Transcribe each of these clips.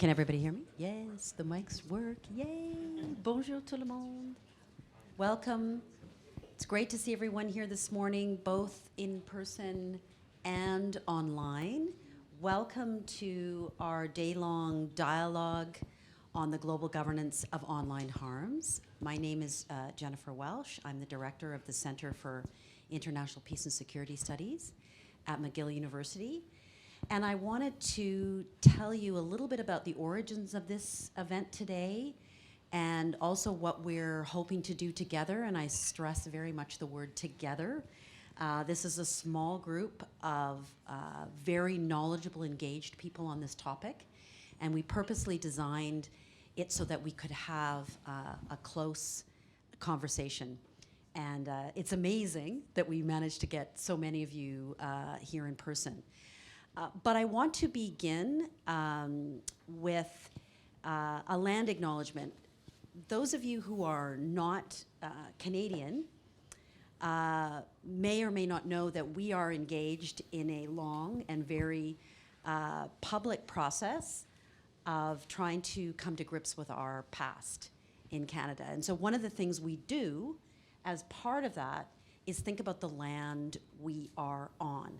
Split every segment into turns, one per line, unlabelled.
Can everybody hear me? Yes, the mics work. Yay! Bonjour tout le monde. Welcome. It's great to see everyone here this morning, both in person and online. Welcome to our day-long dialogue on the global governance of online harms. My name is Jennifer Welsh. I'm the director of the Center for International Peace and Security Studies at McGill University. And I wanted to tell you a little bit about the origins of this event today and also what we're hoping to do together, and I stress very much the word together. This is a small group of very knowledgeable, engaged people on this topic, and we purposely designed it so that we could have a close conversation. And it's amazing that we managed to get so many of you here in person. But I want to begin with a land acknowledgement. Those of you who are not Canadian may or may not know that we are engaged in a long and very public process of trying to come to grips with our past in Canada. And so one of the things we do as part of that is think about the land we are on.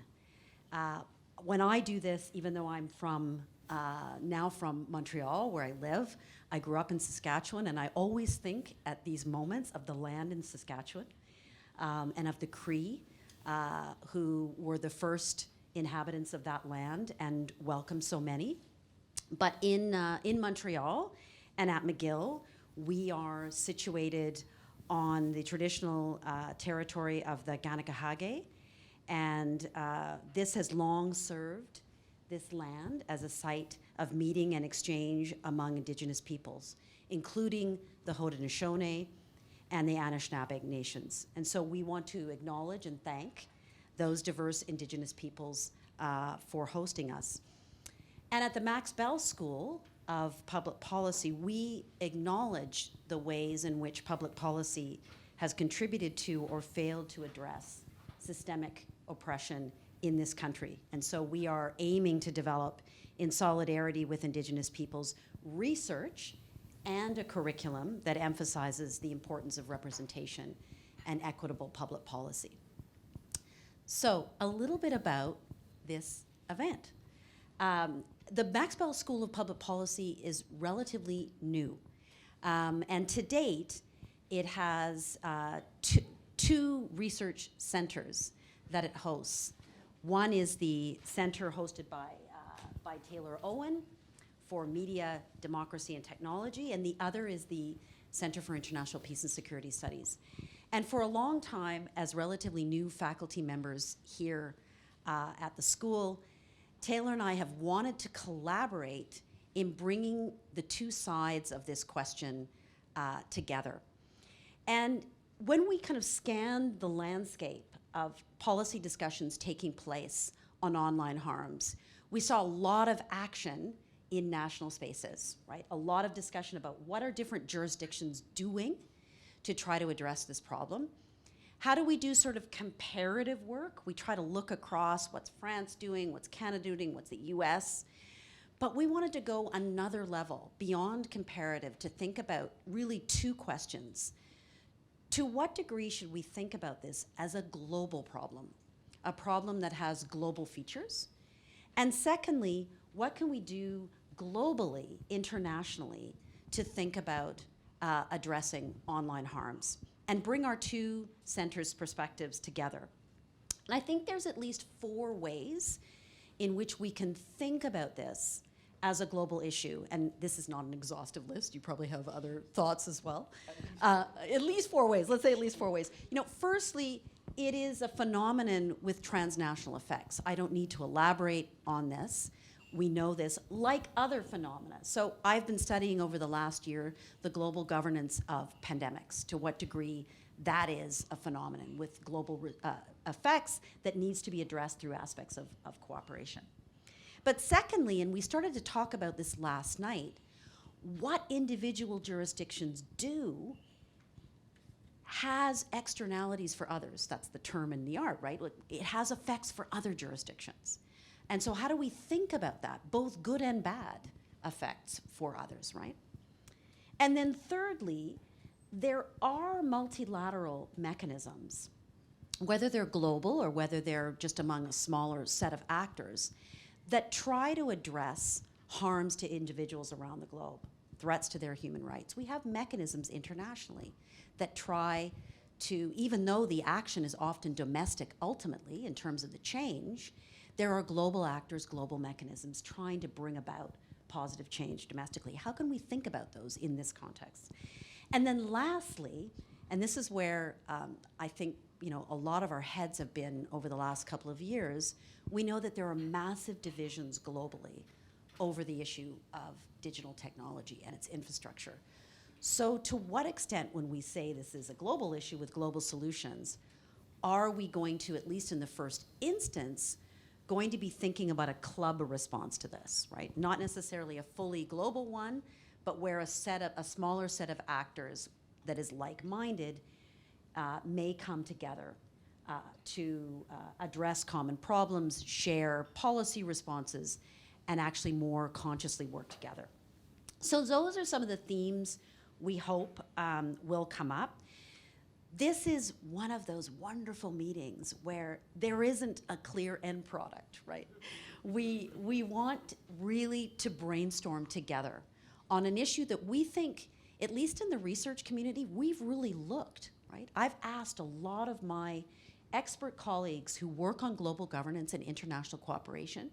When I do this, even though I'm now from Montreal, where I live, I grew up in Saskatchewan, and I always think at these moments of the land in Saskatchewan and of the Cree, who were the first inhabitants of that land and welcomed so many. But in Montreal and at McGill, we are situated on the traditional territory of the Ganakahage. And this has long served this land as a site of meeting and exchange among Indigenous peoples, including the Haudenosaunee and the Anishinaabe nations. And so we want to acknowledge and thank those diverse Indigenous peoples for hosting us. And at the Max Bell School of Public Policy, we acknowledge the ways in which public policy has contributed to or failed to address systemic oppression in this country. And so we are aiming to develop, in solidarity with Indigenous peoples, research and a curriculum that emphasizes the importance of representation and equitable public policy. So a little bit about this event. The Max Bell School of Public Policy is relatively new. And to date, it has two research centers that it hosts. One is the center hosted by Taylor Owen for Media, Democracy, and Technology, and the other is the Center for International Peace and Security Studies. And for a long time, as relatively new faculty members here at the school, Taylor and I have wanted to collaborate in bringing the two sides of this question together. And when we kind of scanned the landscape of policy discussions taking place on online harms, we saw a lot of action in national spaces, right? A lot of discussion about what are different jurisdictions doing to try to address this problem. How do we do sort of comparative work? We try to look across what's France doing, what's Canada doing, what's the US. But we wanted to go another level beyond comparative to think about really two questions. To what degree should we think about this as a global problem, a problem that has global features? And secondly, what can we do globally, internationally, to think about addressing online harms and bring our two centers' perspectives together? And I think there's at least 4 ways in which we can think about this as a global issue. And this is not an exhaustive list. You probably have other thoughts as well. At least 4 ways. Let's say at least 4 ways. You know, firstly, it is a phenomenon with transnational effects. I don't need to elaborate on this. We know this, like other phenomena. So I've been studying over the last year the global governance of pandemics, to what degree that is a phenomenon with global effects that needs to be addressed through aspects of cooperation. But secondly, and we started to talk about this last night, what individual jurisdictions do has externalities for others. That's the term in the art, right? It has effects for other jurisdictions. And so how do we think about that, both good and bad, effects for others, right? And then thirdly, there are multilateral mechanisms, whether they're global or whether they're just among a smaller set of actors, that try to address harms to individuals around the globe, threats to their human rights. We have mechanisms internationally that try to, even though the action is often domestic ultimately in terms of the change, there are global actors, global mechanisms trying to bring about positive change domestically. How can we think about those in this context? And then lastly, and this is where I think a lot of our heads have been over the last couple of years, we know that there are massive divisions globally over the issue of digital technology and its infrastructure. So to what extent, when we say this is a global issue with global solutions, are we going to, at least in the first instance, going to be thinking about a club response to this, right? Not necessarily a fully global one, but where a smaller set of actors that is like-minded may come together to address common problems, share policy responses, and actually more consciously work together. So those are some of the themes we hope will come up. This is one of those wonderful meetings where there isn't a clear end product, right? We want really to brainstorm together on an issue that we think, at least in the research community, we've really looked, right? I've asked a lot of my expert colleagues who work on global governance and international cooperation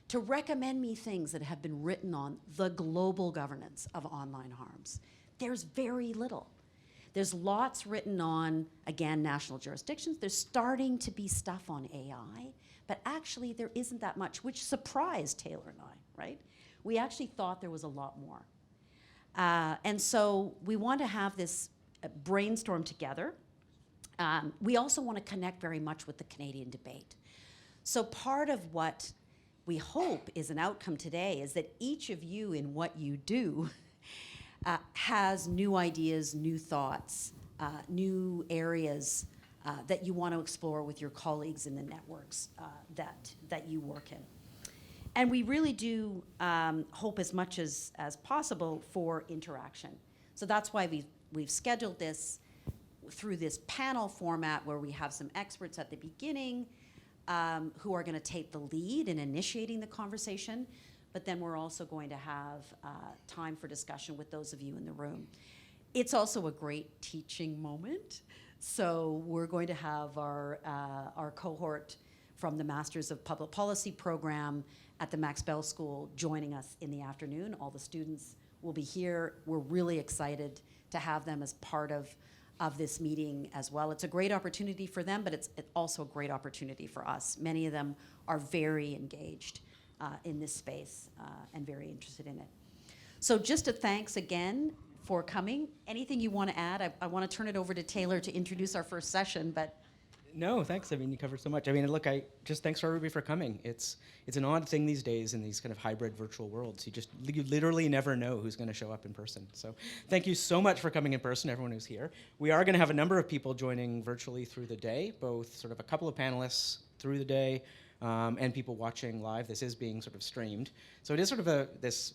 to recommend me things that have been written on the global governance of online harms. There's very little. There's lots written on, again, national jurisdictions. There's starting to be stuff on AI, but actually there isn't that much, which surprised Taylor and I, right? We actually thought there was a lot more. And so we want to have this brainstorm together. We also want to connect very much with the Canadian debate. So part of what we hope is an outcome today is that each of you in what you do has new ideas, new thoughts, new areas that you want to explore with your colleagues in the networks that you work in. And we really do hope as much as possible for interaction. So that's why we've scheduled this through this panel format where we have some experts at the beginning who are going to take the lead in initiating the conversation, but then we're also going to have time for discussion with those of you in the room. It's also a great teaching moment. So we're going to have our cohort from the Masters of Public Policy program at the Max Bell School joining us in the afternoon. All the students will be here. We're really excited to have them as part of this meeting as well. It's a great opportunity for them, but it's also a great opportunity for us. Many of them are very engaged in this space and very interested in it. So just a thanks again for coming. Anything you want to add? I want to turn it over to Taylor to introduce our first session, but.
No, thanks. I mean, you covered so much. I mean, look, thanks for everybody for coming. It's an odd thing these days in these kind of hybrid virtual worlds. You literally never know who's going to show up in person. So thank you so much for coming in person, everyone who's here. We are going to have a number of people joining virtually through the day, both sort of a couple of panelists through the day and people watching live. This is being sort of streamed. So it is sort of this,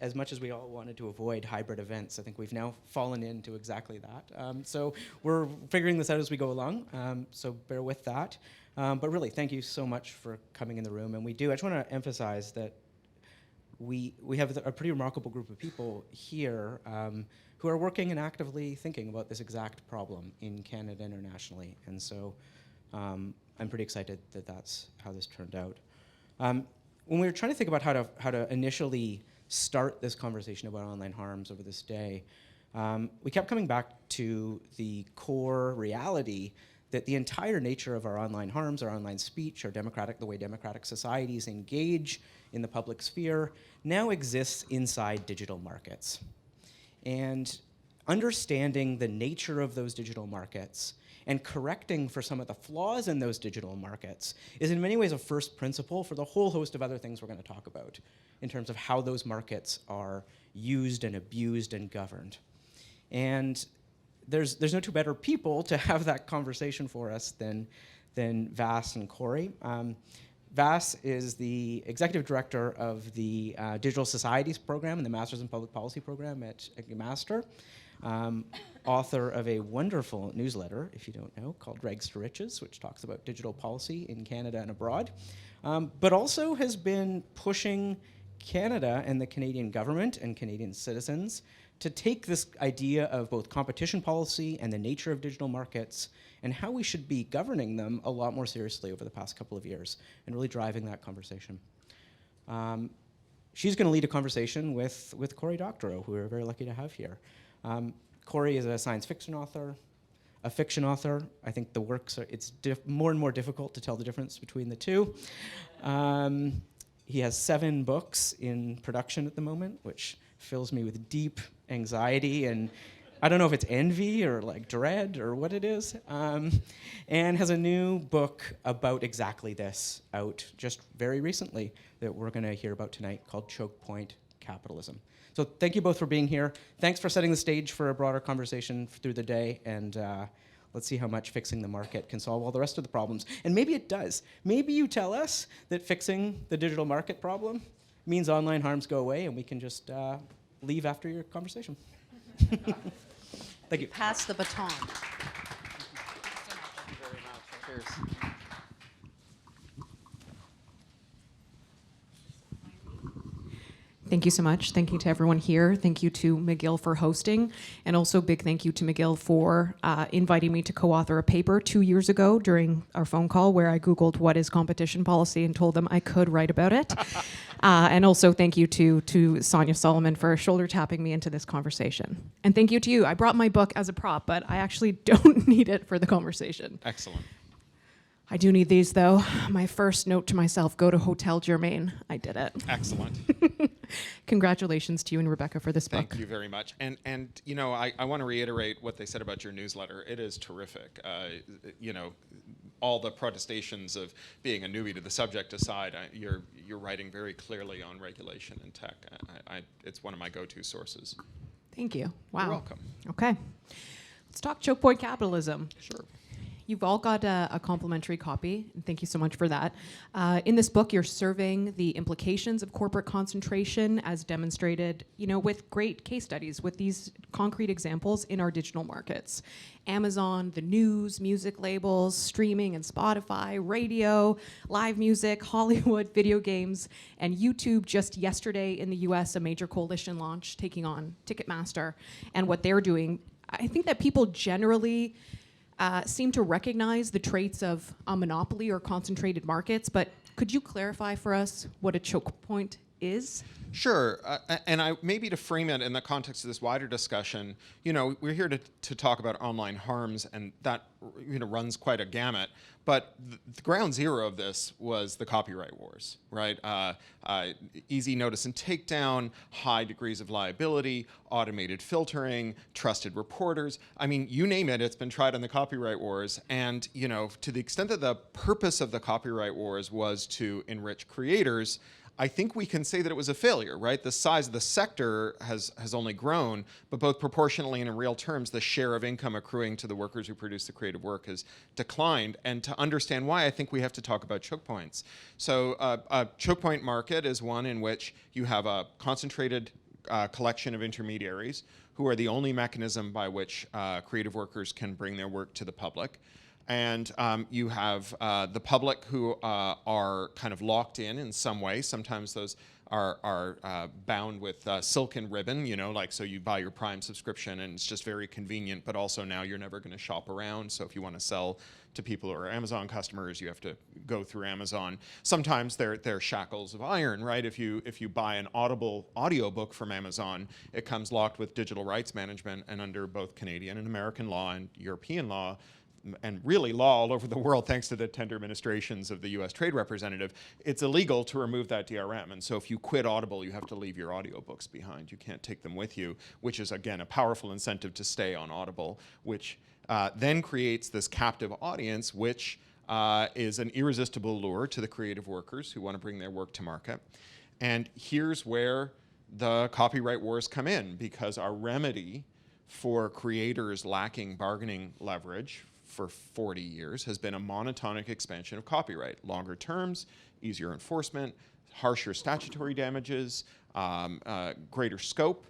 as much as we all wanted to avoid hybrid events, I think we've now fallen into exactly that. So we're figuring this out as we go along, so bear with that. But really, thank you so much for coming in the room. And I just want to emphasize that we have a pretty remarkable group of people here who are working and actively thinking about this exact problem in Canada internationally. And so I'm pretty excited that that's how this turned out. When we were trying to think about how to initially start this conversation about online harms over this day, we kept coming back to the core reality that the entire nature of our online harms, our online speech, the way democratic societies engage in the public sphere now exists inside digital markets. And understanding the nature of those digital markets and correcting for some of the flaws in those digital markets is in many ways a first principle for the whole host of other things we're going to talk about in terms of how those markets are used and abused and governed. And there's no two better people to have that conversation for us than Vas and Cory. Vas is the executive director of the Digital Societies program and the Masters in Public Policy program at Master. Author of a wonderful newsletter, if you don't know, called Rags to Riches, which talks about digital policy in Canada and abroad, but also has been pushing Canada and the Canadian government and Canadian citizens to take this idea of both competition policy and the nature of digital markets and how we should be governing them a lot more seriously over the past couple of years and really driving that conversation. She's going to lead a conversation with Cory Doctorow, who we're very lucky to have here. Cory is a science fiction author, a fiction author. I think the works are, it's more and more difficult to tell the difference between the two. He has 7 books in production at the moment, which fills me with deep anxiety and I don't know if it's envy or like dread or what it is, and has a new book about exactly this out just very recently that we're going to hear about tonight called Choke Point Capitalism. So thank you both for being here. Thanks for setting the stage for a broader conversation through the day, and let's see how much fixing the market can solve all the rest of the problems. And maybe it does. Maybe you tell us that fixing the digital market problem means online harms go away and we can just leave after your conversation. Thank you.
Pass the baton.
Thank you very much. Cheers.
Thank you so much. Thank you to everyone here. Thank you to McGill for hosting. And also big thank you to McGill for inviting me to co-author a paper 2 years ago during our phone call where I Googled what is competition policy and told them I could write about it. And also thank you to Sonia Solomon for shoulder tapping me into this conversation. And thank you to you. I brought my book as a prop, but I actually don't need it for the conversation.
Excellent.
I do need these though. My first note to myself, go to Hotel Germain. I did it.
Excellent.
Congratulations to you and Rebecca for this book.
Thank you very much. And you know, I want to reiterate what they said about your newsletter. It is terrific. You know, all the protestations of being a newbie to the subject aside, you're writing very clearly on regulation and tech. It's one of my go-to sources.
Thank you. Wow.
You're welcome.
Okay. Let's talk choke point capitalism.
Sure.
You've all got a complimentary copy, and thank you so much for that. In this book, you're surveying the implications of corporate concentration as demonstrated, you know, with great case studies, with these concrete examples in our digital markets. Amazon, the news, music labels, streaming and Spotify, radio, live music, Hollywood, video games, and YouTube. Just yesterday in the US, a major coalition launched taking on Ticketmaster and what they're doing. I think that people generally seem to recognize the traits of a monopoly or concentrated markets, but could you clarify for us what a choke point is?
Sure, and maybe to frame it in the context of this wider discussion, you know, we're here to talk about online harms, and that, you know, runs quite a gamut. But the ground zero of this was the copyright wars, right? Easy notice and takedown, high degrees of liability, automated filtering, trusted reporters. I mean, you name it, it's been tried on the copyright wars. And, you know, to the extent that the purpose of the copyright wars was to enrich creators, I think we can say that it was a failure, right? The size of the sector has only grown, but both proportionally and in real terms, the share of income accruing to the workers who produce the creative work has declined. And to understand why, I think we have to talk about choke points. So a choke point market is one in which you have a concentrated collection of intermediaries who are the only mechanism by which creative workers can bring their work to the public. And you have the public who are kind of locked in some way. Sometimes those are bound with silken ribbon, you know, like so you buy your Prime subscription and it's just very convenient, but also now you're never going to shop around. So if you want to sell to people who are Amazon customers, you have to go through Amazon. Sometimes they're shackles of iron, right? If you buy an Audible audiobook from Amazon, it comes locked with digital rights management, and under both Canadian and American law and European law, and really law all over the world, thanks to the tender administrations of the US Trade Representative, it's illegal to remove that DRM. And so if you quit Audible, you have to leave your audiobooks behind. You can't take them with you, which is, again, a powerful incentive to stay on Audible, which then creates this captive audience, which is an irresistible lure to the creative workers who want to bring their work to market. And here's where the copyright wars come in, because our remedy for creators lacking bargaining leverage for 40 years has been a monotonic expansion of copyright. Longer terms, easier enforcement, harsher statutory damages, greater scope.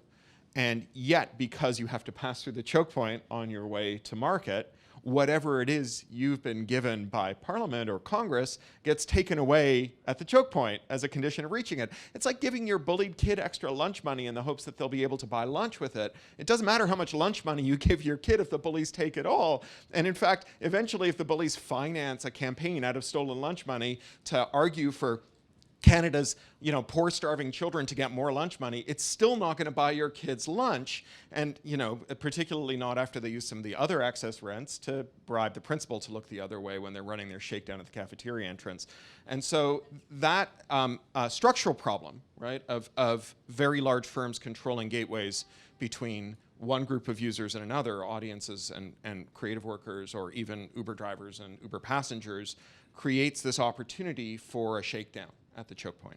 And yet, because you have to pass through the choke point on your way to market, whatever it is you've been given by Parliament or Congress gets taken away at the choke point as a condition of reaching it. It's like giving your bullied kid extra lunch money in the hopes that they'll be able to buy lunch with it. It doesn't matter how much lunch money you give your kid if the bullies take it all. And in fact, eventually, if the bullies finance a campaign out of stolen lunch money to argue for Canada's, poor, starving children to get more lunch money, it's still not going to buy your kids lunch, and, particularly not after they use some of the other excess rents to bribe the principal to look the other way when they're running their shakedown at the cafeteria entrance. And so that structural problem, right, of very large firms controlling gateways between one group of users and another, audiences and creative workers, or even Uber drivers and Uber passengers, creates this opportunity for a shakedown at the choke point.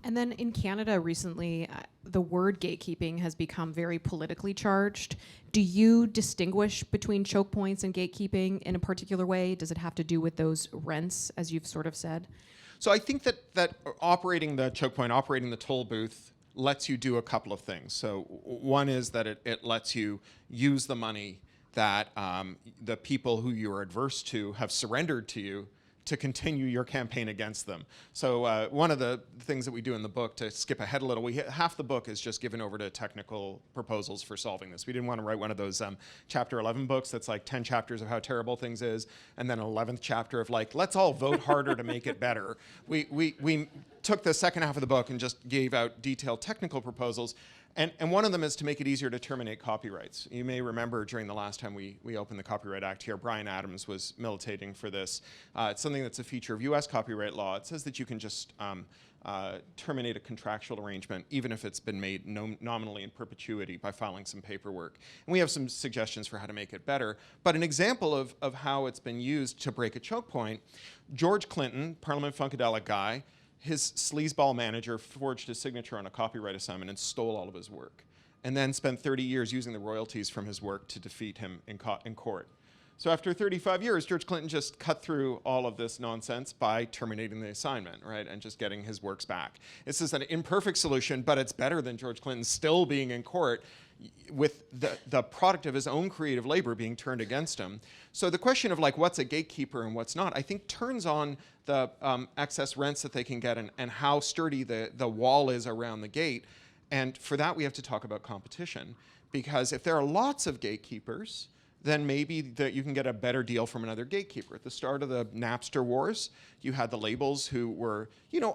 And then in Canada recently, the word gatekeeping has become very politically charged. Do you distinguish between choke points and gatekeeping in a particular way? Does it have to do with those rents, as you've sort of said?
So I think that operating the choke point, operating the toll booth, lets you do a couple of things. So one is that it lets you use the money that the people who you're adverse to have surrendered to you to continue your campaign against them. So one of the things that we do in the book, to skip ahead a little, half the book is just given over to technical proposals for solving this. We didn't want to write one of those chapter 11 books that's like 10 chapters of how terrible things is, and then an 11th chapter of like, let's all vote harder to make it better. We took the second half of the book and just gave out detailed technical proposals. And one of them is to make it easier to terminate copyrights. You may remember during the last time we opened the Copyright Act here, Brian Adams was militating for this. It's something that's a feature of US copyright law. It says that you can just terminate a contractual arrangement, even if it's been made nominally in perpetuity, by filing some paperwork. And we have some suggestions for how to make it better. But an example of how it's been used to break a choke point, George Clinton, Parliament Funkadelic guy, his sleazeball manager forged his signature on a copyright assignment and stole all of his work, and then spent 30 years using the royalties from his work to defeat him in court. So after 35 years, George Clinton just cut through all of this nonsense by terminating the assignment, right, and just getting his works back. This is an imperfect solution, but it's better than George Clinton still being in court with the product of his own creative labor being turned against him. So the question of like what's a gatekeeper and what's not, I think turns on the excess rents that they can get and how sturdy the wall is around the gate. And for that, we have to talk about competition. Because if there are lots of gatekeepers, then maybe that you can get a better deal from another gatekeeper. At the start of the Napster wars, you had the labels who were,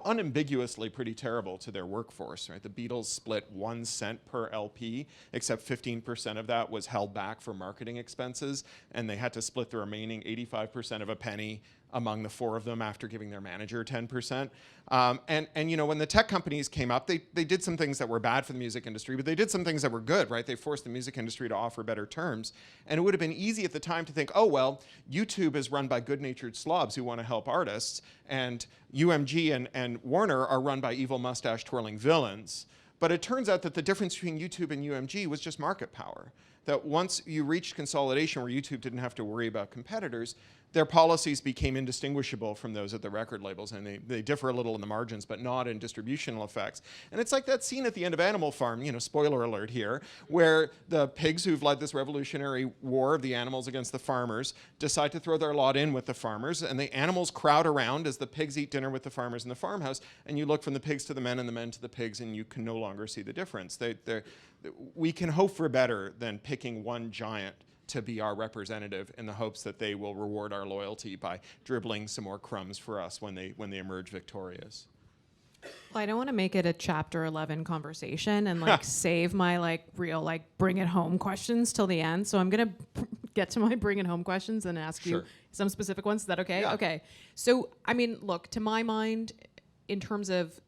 unambiguously pretty terrible to their workforce, right? The Beatles split 1 cent per LP, except 15% of that was held back for marketing expenses, and they had to split the remaining 85% of a penny among the 4 of them after giving their manager 10%. And when the tech companies came up, they did some things that were bad for the music industry, but they did some things that were good, right? They forced the music industry to offer better terms. And it would have been easy at the time to think, oh, well, YouTube is run by good-natured slobs who want to help artists, and UMG and Warner are run by evil mustache-twirling villains. But it turns out that the difference between YouTube and UMG was just market power. That once you reached consolidation where YouTube didn't have to worry about competitors, their policies became indistinguishable from those at the record labels, and they differ a little in the margins, but not in distributional effects. And it's like that scene at the end of Animal Farm, spoiler alert here, where the pigs who've led this revolutionary war of the animals against the farmers decide to throw their lot in with the farmers, and the animals crowd around as the pigs eat dinner with the farmers in the farmhouse, and you look from the pigs to the men and the men to the pigs, and you can no longer see the difference. We can hope for better than picking one giant to be our representative in the hopes that they will reward our loyalty by dribbling some more crumbs for us when they emerge victorious.
Well, I don't want to make it a chapter 11 conversation and save my real bring it home questions till the end. So I'm going to get to my bring it home questions and ask you some specific ones. Is that okay?
Yeah.
Okay. So, look, to my mind, in terms of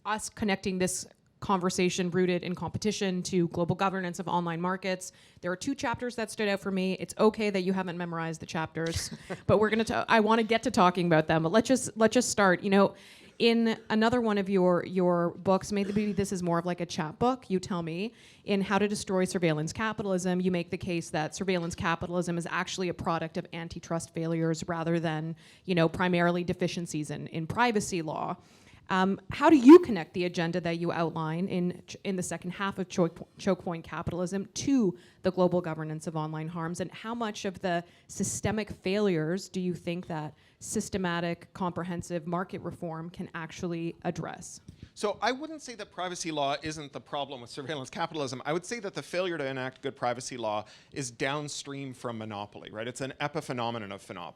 us connecting this conversation rooted in competition to global governance of online markets, there are 2 chapters that stood out for me. It's okay that you haven't memorized the chapters, but I want to get to talking about them. But let's just start. In another one of your books, maybe this is more of like a chat book, you tell me, in How to Destroy Surveillance Capitalism, you make the case that surveillance capitalism is actually a product of antitrust failures rather than, primarily deficiencies in privacy law. How do you connect the agenda that you outline in the second half of Choke Point Capitalism to the global governance of online harms? And how much of the systemic failures do you think that systematic, comprehensive market reform can actually address?
So I wouldn't say that privacy law isn't the problem with surveillance capitalism. I would say that the failure to enact good privacy law is downstream from monopoly, right? It's an epiphenomenon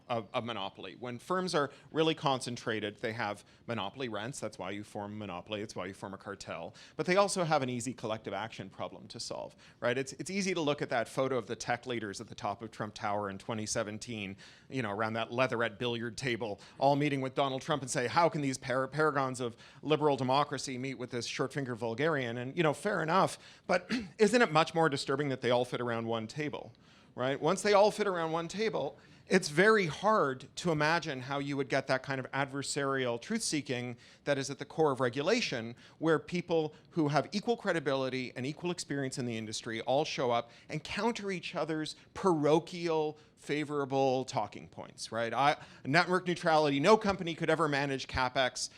of monopoly. When firms are really concentrated, they have monopoly rents. That's why you form a monopoly. It's why you form a cartel. But they also have an easy collective action problem to solve, right? It's easy to look at that photo of the tech leaders at the top of Trump Tower in 2017, around that leatherette billiard table, all meeting with Donald Trump and say, how can these paragons of liberal democracy meet with this short-fingered vulgarian? And, fair enough, but isn't it much more disturbing that they all fit around one table, right? Once they all fit around one table, it's very hard to imagine how you would get that kind of adversarial truth-seeking that is at the core of regulation, where people who have equal credibility and equal experience in the industry all show up and counter each other's parochial, favorable talking points, right? Network neutrality, no company could ever manage CapEx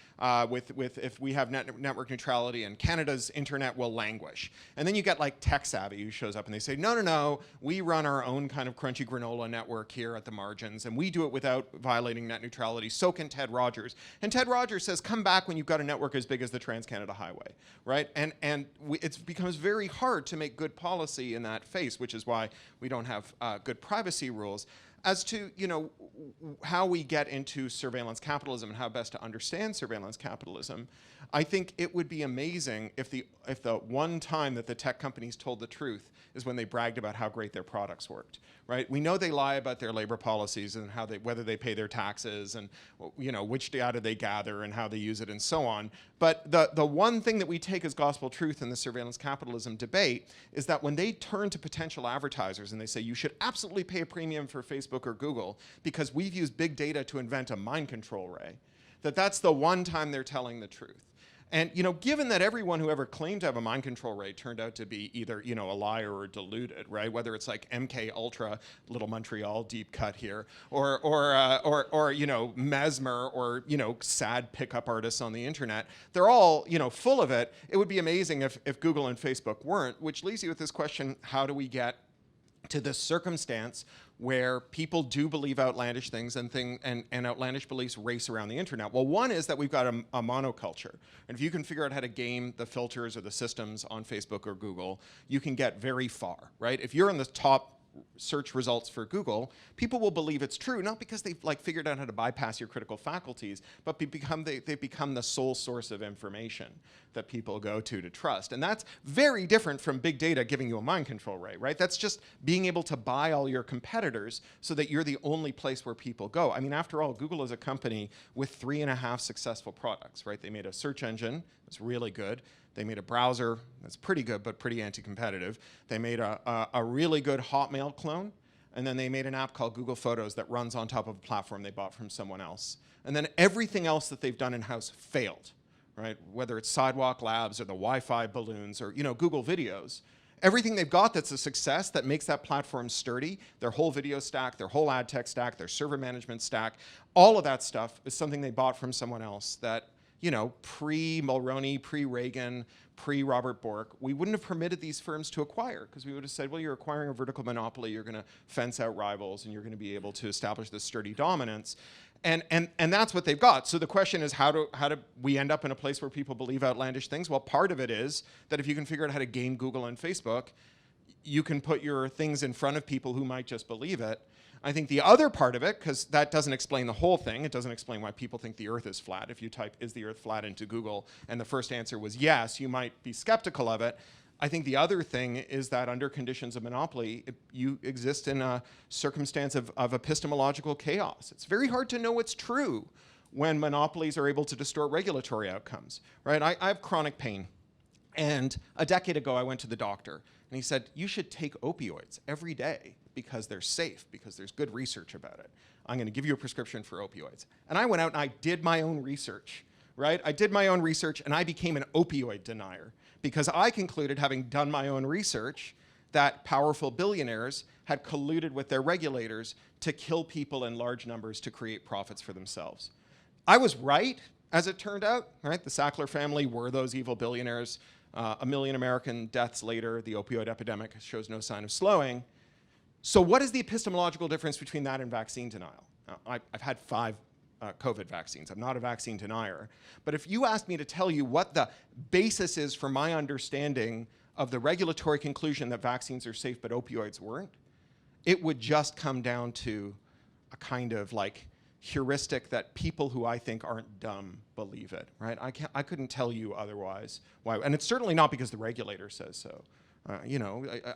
with if we have network neutrality, and Canada's internet will languish. And then you get like Tech Savvy who shows up and they say, no, we run our own kind of crunchy granola network here at the margins, and we do it without violating net neutrality. So can Ted Rogers. And Ted Rogers says, come back when you've got a network as big as the Trans-Canada Highway, right? And it becomes very hard to make good policy in that face, which is why we don't have good privacy rules. As to how we get into surveillance capitalism and how best to understand surveillance capitalism, I think it would be amazing if the one time that the tech companies told the truth is when they bragged about how great their products worked, right? We know they lie about their labor policies and whether they pay their taxes and which data they gather and how they use it and so on. But the one thing that we take as gospel truth in the surveillance capitalism debate is that when they turn to potential advertisers and they say you should absolutely pay a premium for Facebook or Google because we've used big data to invent a mind control ray, that's the one time they're telling the truth. And given that everyone who ever claimed to have a mind control ray turned out to be either a liar or deluded, right? Whether it's like MK Ultra, Little Montreal deep cut here, or Mesmer, or sad pickup artists on the internet, they're all full of it. It would be amazing if Google and Facebook weren't. Which leaves you with this question: how do we get to this circumstance where people do believe outlandish things and outlandish beliefs race around the internet? Well, one is that we've got a monoculture. And if you can figure out how to game the filters or the systems on Facebook or Google, you can get very far, right? If you're in the top search results for Google, people will believe it's true, not because they've figured out how to bypass your critical faculties, but they've become the sole source of information that people go to trust. And that's very different from big data giving you a mind control ray, right? That's just being able to buy all your competitors so that you're the only place where people go. I mean, after all, Google is a company with 3.5 successful products, right? They made a search engine that's really good. They made a browser that's pretty good, but pretty anti-competitive. They made a really good Hotmail clone. And then they made an app called Google Photos that runs on top of a platform they bought from someone else. And then everything else that they've done in-house failed, right? Whether it's Sidewalk Labs or the Wi-Fi balloons or Google Videos. Everything they've got that's a success that makes that platform sturdy, their whole video stack, their whole ad tech stack, their server management stack, all of that stuff is something they bought from someone else that pre-Mulroney, pre-Reagan, pre-Robert Bork, we wouldn't have permitted these firms to acquire, because we would have said, well, you're acquiring a vertical monopoly, you're going to fence out rivals, and you're going to be able to establish this sturdy dominance. And that's what they've got. So the question is, how do we end up in a place where people believe outlandish things? Well, part of it is that if you can figure out how to game Google and Facebook, you can put your things in front of people who might just believe it. I think the other part of it, because that doesn't explain the whole thing, it doesn't explain why people think the Earth is flat. If you type, is the Earth flat into Google, and the first answer was yes, you might be skeptical of it. I think the other thing is that under conditions of monopoly, you exist in a circumstance of epistemological chaos. It's very hard to know what's true when monopolies are able to distort regulatory outcomes, right? I have chronic pain. And a decade ago, I went to the doctor, and he said, you should take opioids every day because they're safe, because there's good research about it. I'm going to give you a prescription for opioids. And I went out and I did my own research, right? I did my own research and I became an opioid denier because I concluded, having done my own research, that powerful billionaires had colluded with their regulators to kill people in large numbers to create profits for themselves. I was right, as it turned out, right? The Sackler family were those evil billionaires. 1 million American deaths later, the opioid epidemic shows no sign of slowing. So what is the epistemological difference between that and vaccine denial? Now, I've had 5 COVID vaccines. I'm not a vaccine denier. But if you asked me to tell you what the basis is for my understanding of the regulatory conclusion that vaccines are safe but opioids weren't, it would just come down to a kind of like heuristic that people who I think aren't dumb believe it, right? I couldn't tell you otherwise why. And it's certainly not because the regulator says so.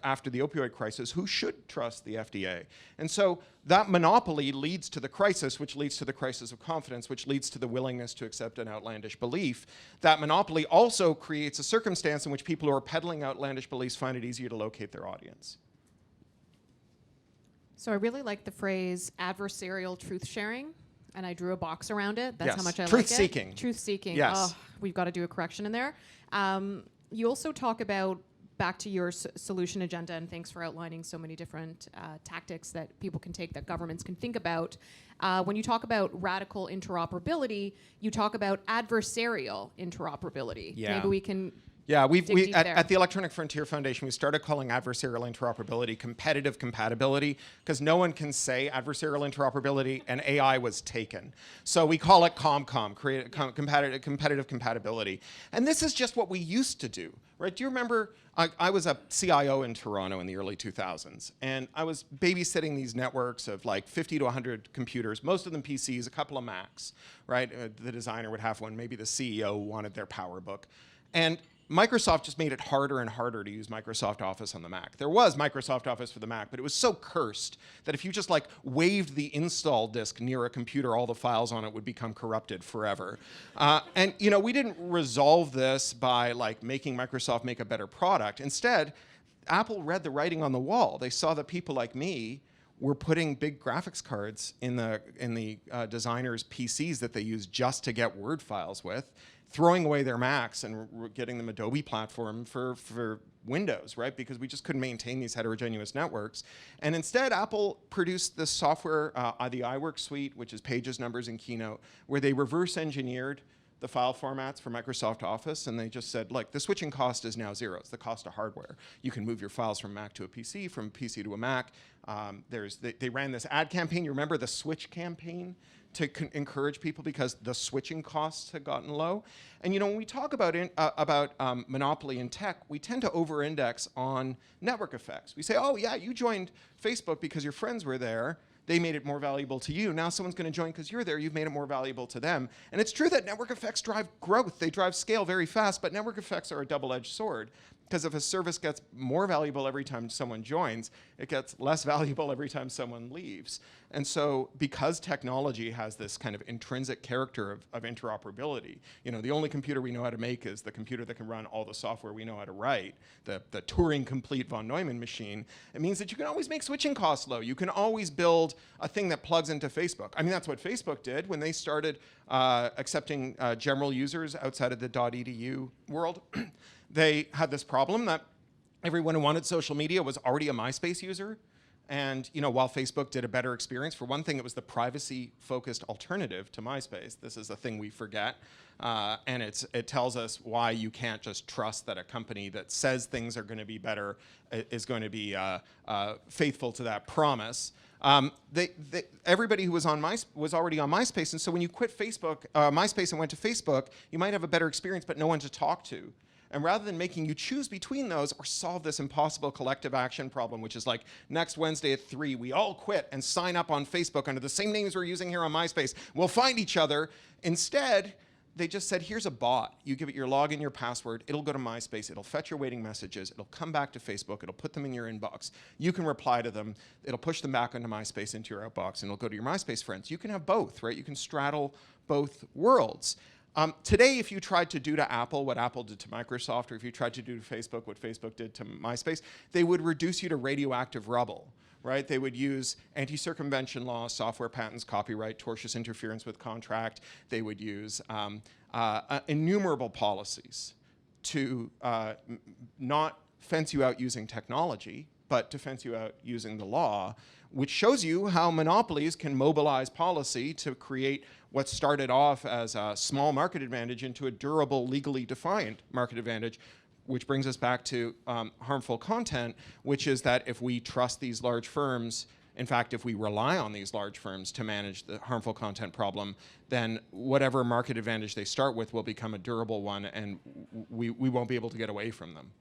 After the opioid crisis, who should trust the FDA? And so that monopoly leads to the crisis, which leads to the crisis of confidence, which leads to the willingness to accept an outlandish belief. That monopoly also creates a circumstance in which people who are peddling outlandish beliefs find it easier to locate their audience.
So I really like the phrase adversarial truth sharing, and I drew a box around it. That's
Yes.
how much I like it.
Truth-seeking.
Truth-seeking.
Yes.
Oh, we've got to do a correction in there. You also talk about, back to your solution agenda, and thanks for outlining so many different tactics that people can take, that governments can think about. When you talk about radical interoperability, you talk about adversarial interoperability.
Yeah.
Maybe we can
Yeah,
dig deep there.
at the Electronic Frontier Foundation, we started calling adversarial interoperability competitive compatibility, because no one can say adversarial interoperability, and AI was taken. So we call it competitive compatibility. And this is just what we used to do, right? Do you remember, I was a CIO in Toronto in the early 2000s, and I was babysitting these networks of like 50 to 100 computers, most of them PCs, a couple of Macs, right? The designer would have one, maybe the CEO wanted their PowerBook. And Microsoft just made it harder and harder to use Microsoft Office on the Mac. There was Microsoft Office for the Mac, but it was so cursed that if you just like waved the install disk near a computer, all the files on it would become corrupted forever. And we didn't resolve this by like making Microsoft make a better product. Instead, Apple read the writing on the wall. They saw that people like me were putting big graphics cards in the designers' PCs that they use just to get Word files with, throwing away their Macs and getting them Adobe platform for Windows, right? Because we just couldn't maintain these heterogeneous networks. And instead, Apple produced this software, the iWork suite, which is Pages, Numbers, and Keynote, where they reverse engineered the file formats for Microsoft Office, and they just said, like, the switching cost is now 0. It's the cost of hardware. You can move your files from Mac to a PC, from a PC to a Mac. They ran this ad campaign. You remember the Switch campaign? To encourage people because the switching costs had gotten low. And when we talk about monopoly in tech, we tend to over-index on network effects. We say, oh yeah, you joined Facebook because your friends were there. They made it more valuable to you. Now someone's going to join because you're there. You've made it more valuable to them. And it's true that network effects drive growth. They drive scale very fast, but network effects are a double-edged sword. Because if a service gets more valuable every time someone joins, it gets less valuable every time someone leaves. And so because technology has this kind of intrinsic character of interoperability, the only computer we know how to make is the computer that can run all the software we know how to write, the Turing-complete von Neumann machine. It means that you can always make switching costs low. You can always build a thing that plugs into Facebook. I mean, that's what Facebook did when they started accepting general users outside of the .edu world. They had this problem that everyone who wanted social media was already a MySpace user. And while Facebook did a better experience, for one thing, it was the privacy-focused alternative to MySpace. This is a thing we forget. And it tells us why you can't just trust that a company that says things are going to be better is going to be faithful to that promise. Everybody who was on was already on MySpace. And so when you quit MySpace and went to Facebook, you might have a better experience, but no one to talk to. And rather than making you choose between those or solve this impossible collective action problem, which is like next Wednesday at 3, we all quit and sign up on Facebook under the same names we're using here on MySpace. We'll find each other. Instead, they just said, here's a bot. You give it your login, your password. It'll go to MySpace. It'll fetch your waiting messages. It'll come back to Facebook. It'll put them in your inbox. You can reply to them. It'll push them back onto MySpace into your outbox, and it'll go to your MySpace friends. You can have both, right? You can straddle both worlds. Today, if you tried to do to Apple what Apple did to Microsoft, or if you tried to do to Facebook what Facebook did to MySpace, they would reduce you to radioactive rubble, right? They would use anti-circumvention law, software patents, copyright, tortious interference with contract. They would use innumerable policies to not fence you out using technology, but to fence you out using the law, which shows you how monopolies can mobilize policy to create what started off as a small market advantage into a durable, legally defined market advantage, which brings us back to harmful content, which is that if we trust these large firms, in fact, if we rely on these large firms to manage the harmful content problem, then whatever market advantage they start with will become a durable one, and we won't be able to get away from them.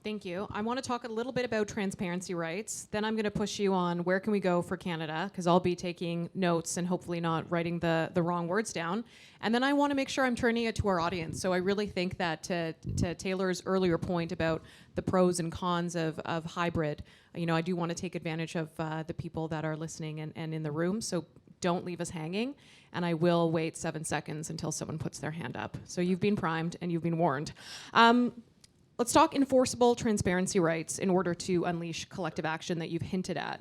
Thank you. I want to talk a little bit about transparency rights. Then I'm going to push you on where can we go for Canada, because I'll be taking notes and hopefully not writing the wrong words down. And then I want to make sure I'm turning it to our audience. So I really think that to Taylor's earlier point about the pros and cons of hybrid, I do want to take advantage of the people that are listening and in the room. So don't leave us hanging. And I will wait 7 seconds until someone puts their hand up. So you've been primed and you've been warned. Let's talk enforceable transparency rights in order to unleash collective action that you've hinted at.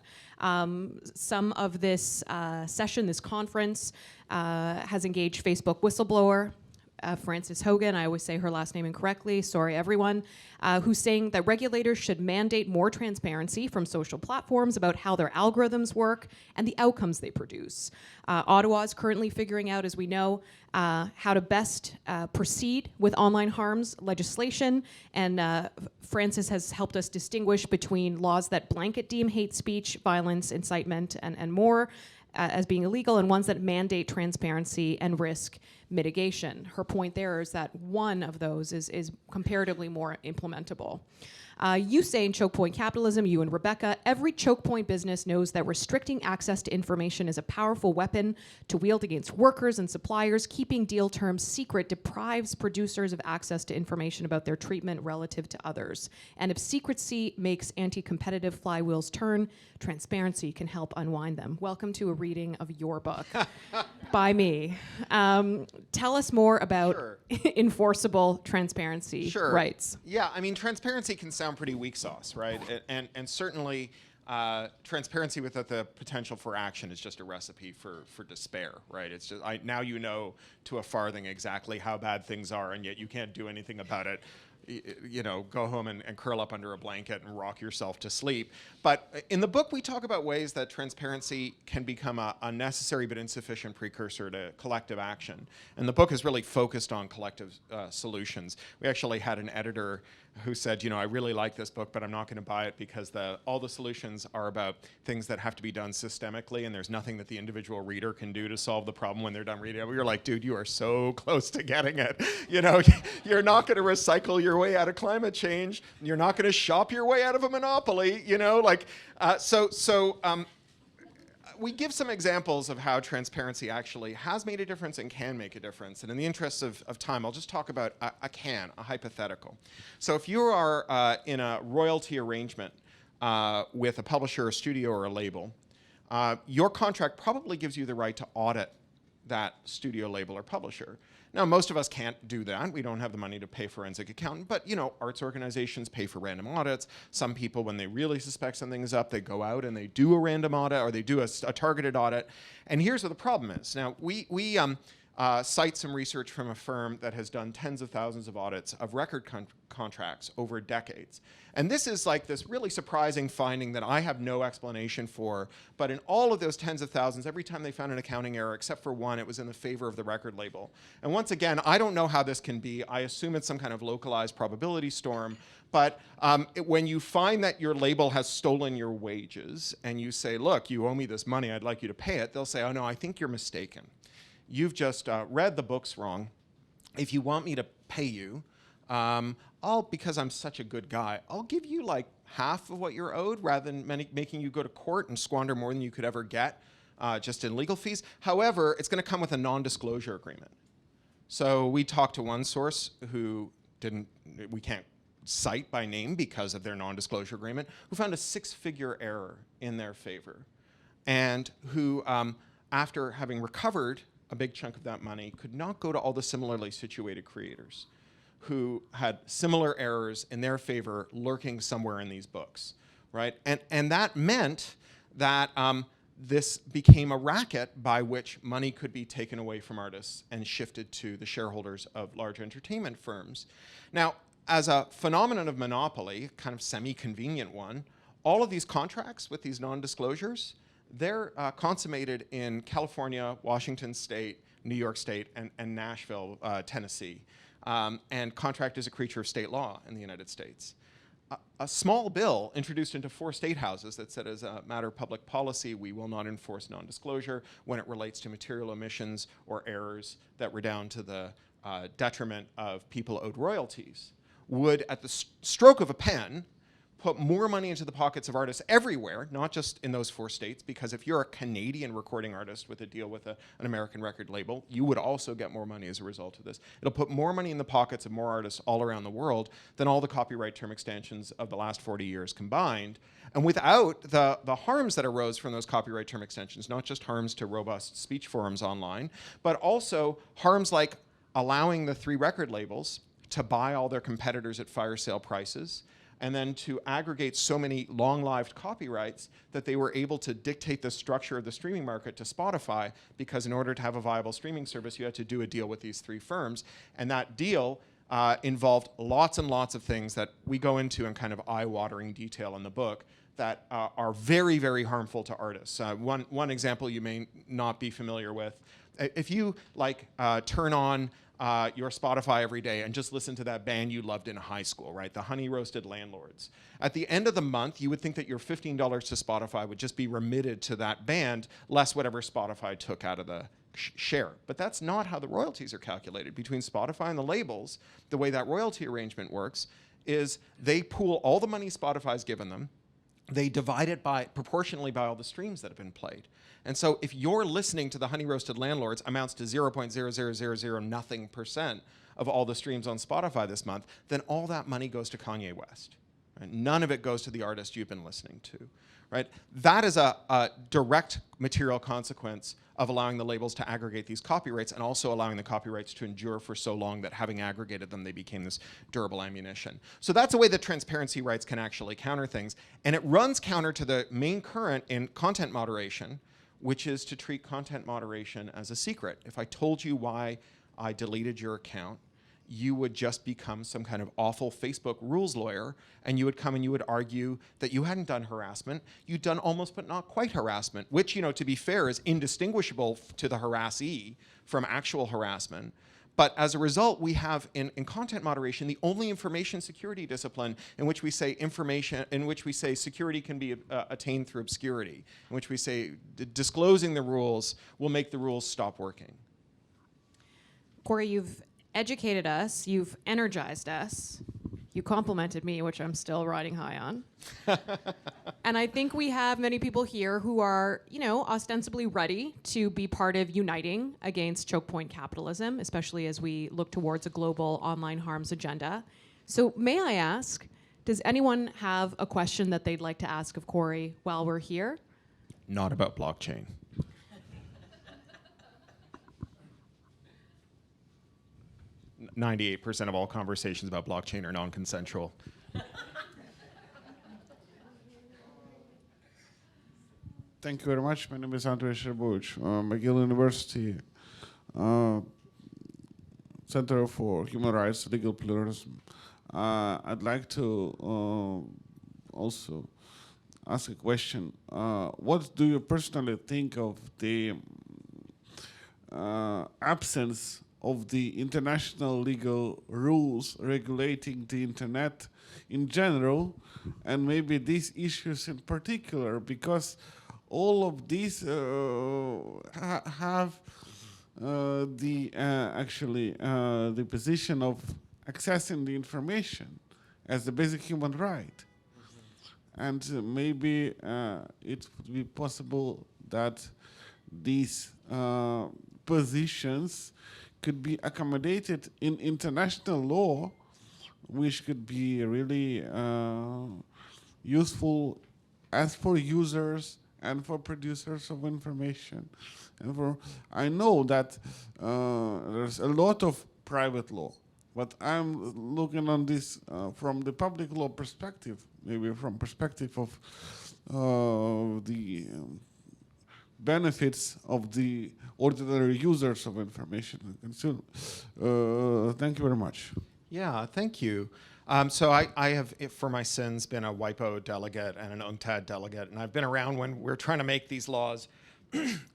Some of this session, this conference, has engaged Facebook whistleblower, Frances Hogan, I always say her last name incorrectly, sorry everyone, who's saying that regulators should mandate more transparency from social platforms about how their algorithms work and the outcomes they produce. Ottawa is currently figuring out, as we know, how to best proceed with online harms legislation, and Frances has helped us distinguish between laws that blanket deem hate speech, violence, incitement, and more as being illegal, and ones that mandate transparency and risk mitigation. Her point there is that one of those is comparatively more implementable. You say in Choke Point Capitalism, you and Rebecca, every choke point business knows that restricting access to information is a powerful weapon to wield against workers and suppliers. Keeping deal terms secret deprives producers of access to information about their treatment relative to others. And if secrecy makes anti-competitive flywheels turn, transparency can help unwind them. Welcome to a reading of your book by me. Tell us more about enforceable transparency rights.
Yeah, I mean, transparency can sound pretty weak sauce, right? And certainly transparency without the potential for action is just a recipe for despair, right? It's just, now you know to a farthing exactly how bad things are, and yet you can't do anything about it. Go home and curl up under a blanket and rock yourself to sleep. But in the book, we talk about ways that transparency can become a necessary but insufficient precursor to collective action. And the book is really focused on collective solutions. We actually had an editor who said, I really like this book, but I'm not going to buy it because all the solutions are about things that have to be done systemically, and there's nothing that the individual reader can do to solve the problem when they're done reading it. We were like, dude, you are so close to getting it. You're not going to recycle your way out of climate change. You're not going to shop your way out of a monopoly. We give some examples of how transparency actually has made a difference and can make a difference. And in the interest of time, I'll just talk about a hypothetical. So if you are in a royalty arrangement with a publisher, a studio, or a label, your contract probably gives you the right to audit that studio, label, or publisher. Now, most of us can't do that. We don't have the money to pay a forensic accountant, but arts organizations pay for random audits. Some people, when they really suspect something's up, they go out and they do a random audit, or they do a targeted audit. And here's what the problem is. Now, we cite some research from a firm that has done tens of thousands of audits of record contracts over decades. And this is like this really surprising finding that I have no explanation for, but in all of those tens of thousands, every time they found an accounting error, except for one, it was in the favor of the record label. And once again, I don't know how this can be. I assume it's some kind of localized probability storm, but when you find that your label has stolen your wages, and you say, look, you owe me this money, I'd like you to pay it, they'll say, oh no, I think you're mistaken. You've just read the books wrong. If you want me to pay you, because I'm such a good guy, I'll give you like half of what you're owed rather than making you go to court and squander more than you could ever get just in legal fees. However, it's going to come with a non-disclosure agreement. So we talked to one source who we can't cite by name because of their non-disclosure agreement, who found a 6-figure error in their favor, and who, after having recovered a big chunk of that money, could not go to all the similarly situated creators who had similar errors in their favor lurking somewhere in these books. right? And that meant that this became a racket by which money could be taken away from artists and shifted to the shareholders of large entertainment firms. Now, as a phenomenon of monopoly, kind of semi-convenient one, all of these contracts with these non-disclosures, they're consummated in California, Washington State, New York State, and Nashville, Tennessee. And contract is a creature of state law in the United States. A small bill introduced into 4 state houses that said, as a matter of public policy, we will not enforce non-disclosure when it relates to material omissions or errors that were down to the detriment of people owed royalties, would, at the stroke of a pen, put more money into the pockets of artists everywhere, not just in those 4 states, because if you're a Canadian recording artist with a deal with an American record label, you would also get more money as a result of this. It'll put more money in the pockets of more artists all around the world than all the copyright term extensions of the last 40 years combined, and without the harms that arose from those copyright term extensions, not just harms to robust speech forums online, but also harms like allowing the 3 record labels to buy all their competitors at fire sale prices, and then to aggregate so many long-lived copyrights that they were able to dictate the structure of the streaming market to Spotify, because in order to have a viable streaming service, you had to do a deal with these 3 firms. And that deal involved lots and lots of things that we go into in kind of eye-watering detail in the book that are very, very harmful to artists. One example you may not be familiar with, if you turn on your Spotify every day and just listen to that band you loved in high school, right? The Honey Roasted Landlords. At the end of the month, you would think that your $15 to Spotify would just be remitted to that band, less whatever Spotify took out of the share. But that's not how the royalties are calculated. Between Spotify and the labels, the way that royalty arrangement works is they pool all the money Spotify's given them, they divide it proportionally by all the streams that have been played. And so if you're listening to the Honey Roasted Landlords amounts to 0.0000 nothing % of all the streams on Spotify this month, then all that money goes to Kanye West. Right? None of it goes to the artist you've been listening to. Right? That is a direct material consequence of allowing the labels to aggregate these copyrights, and also allowing the copyrights to endure for so long that, having aggregated them, they became this durable ammunition. So that's a way that transparency rights can actually counter things. And it runs counter to the main current in content moderation, which is to treat content moderation as a secret. If I told you why I deleted your account, you would just become some kind of awful Facebook rules lawyer, and you would come and you would argue that you hadn't done harassment. You'd done almost but not quite harassment, which, to be fair, is indistinguishable to the harassee from actual harassment. But as a result, we have in content moderation the only information security discipline in which we say security can be attained through obscurity, in which we say disclosing the rules will make the rules stop working.
Cory, you've educated us, you've energized us, you complimented me, which I'm still riding high on. And I think we have many people here who are, ostensibly ready to be part of uniting against choke point capitalism, especially as we look towards a global online harms agenda. So may I ask, does anyone have a question that they'd like to ask of Cory while we're here?
Not about blockchain. 98% of all conversations about blockchain are non-consensual.
Thank you very much. My name is Andrei Sherbuch, McGill University, Center for Human Rights, Legal Pluralism. I'd like to also ask a question. What do you personally think of the absence of the international legal rules regulating the internet in general, and maybe these issues in particular, because all of these have the position of accessing the information as a basic human right. And maybe it would be possible that these positions could be accommodated in international law, which could be really useful as for users and for producers of information. And I know that there's a lot of private law But I'm looking on this from the public law perspective, maybe from perspective of the benefits of the ordinary users of information and consumers. Thank you very much.
Yeah, thank you. So I have, for my sins, been a WIPO delegate and an UNCTAD delegate, and I've been around when we're trying to make these laws,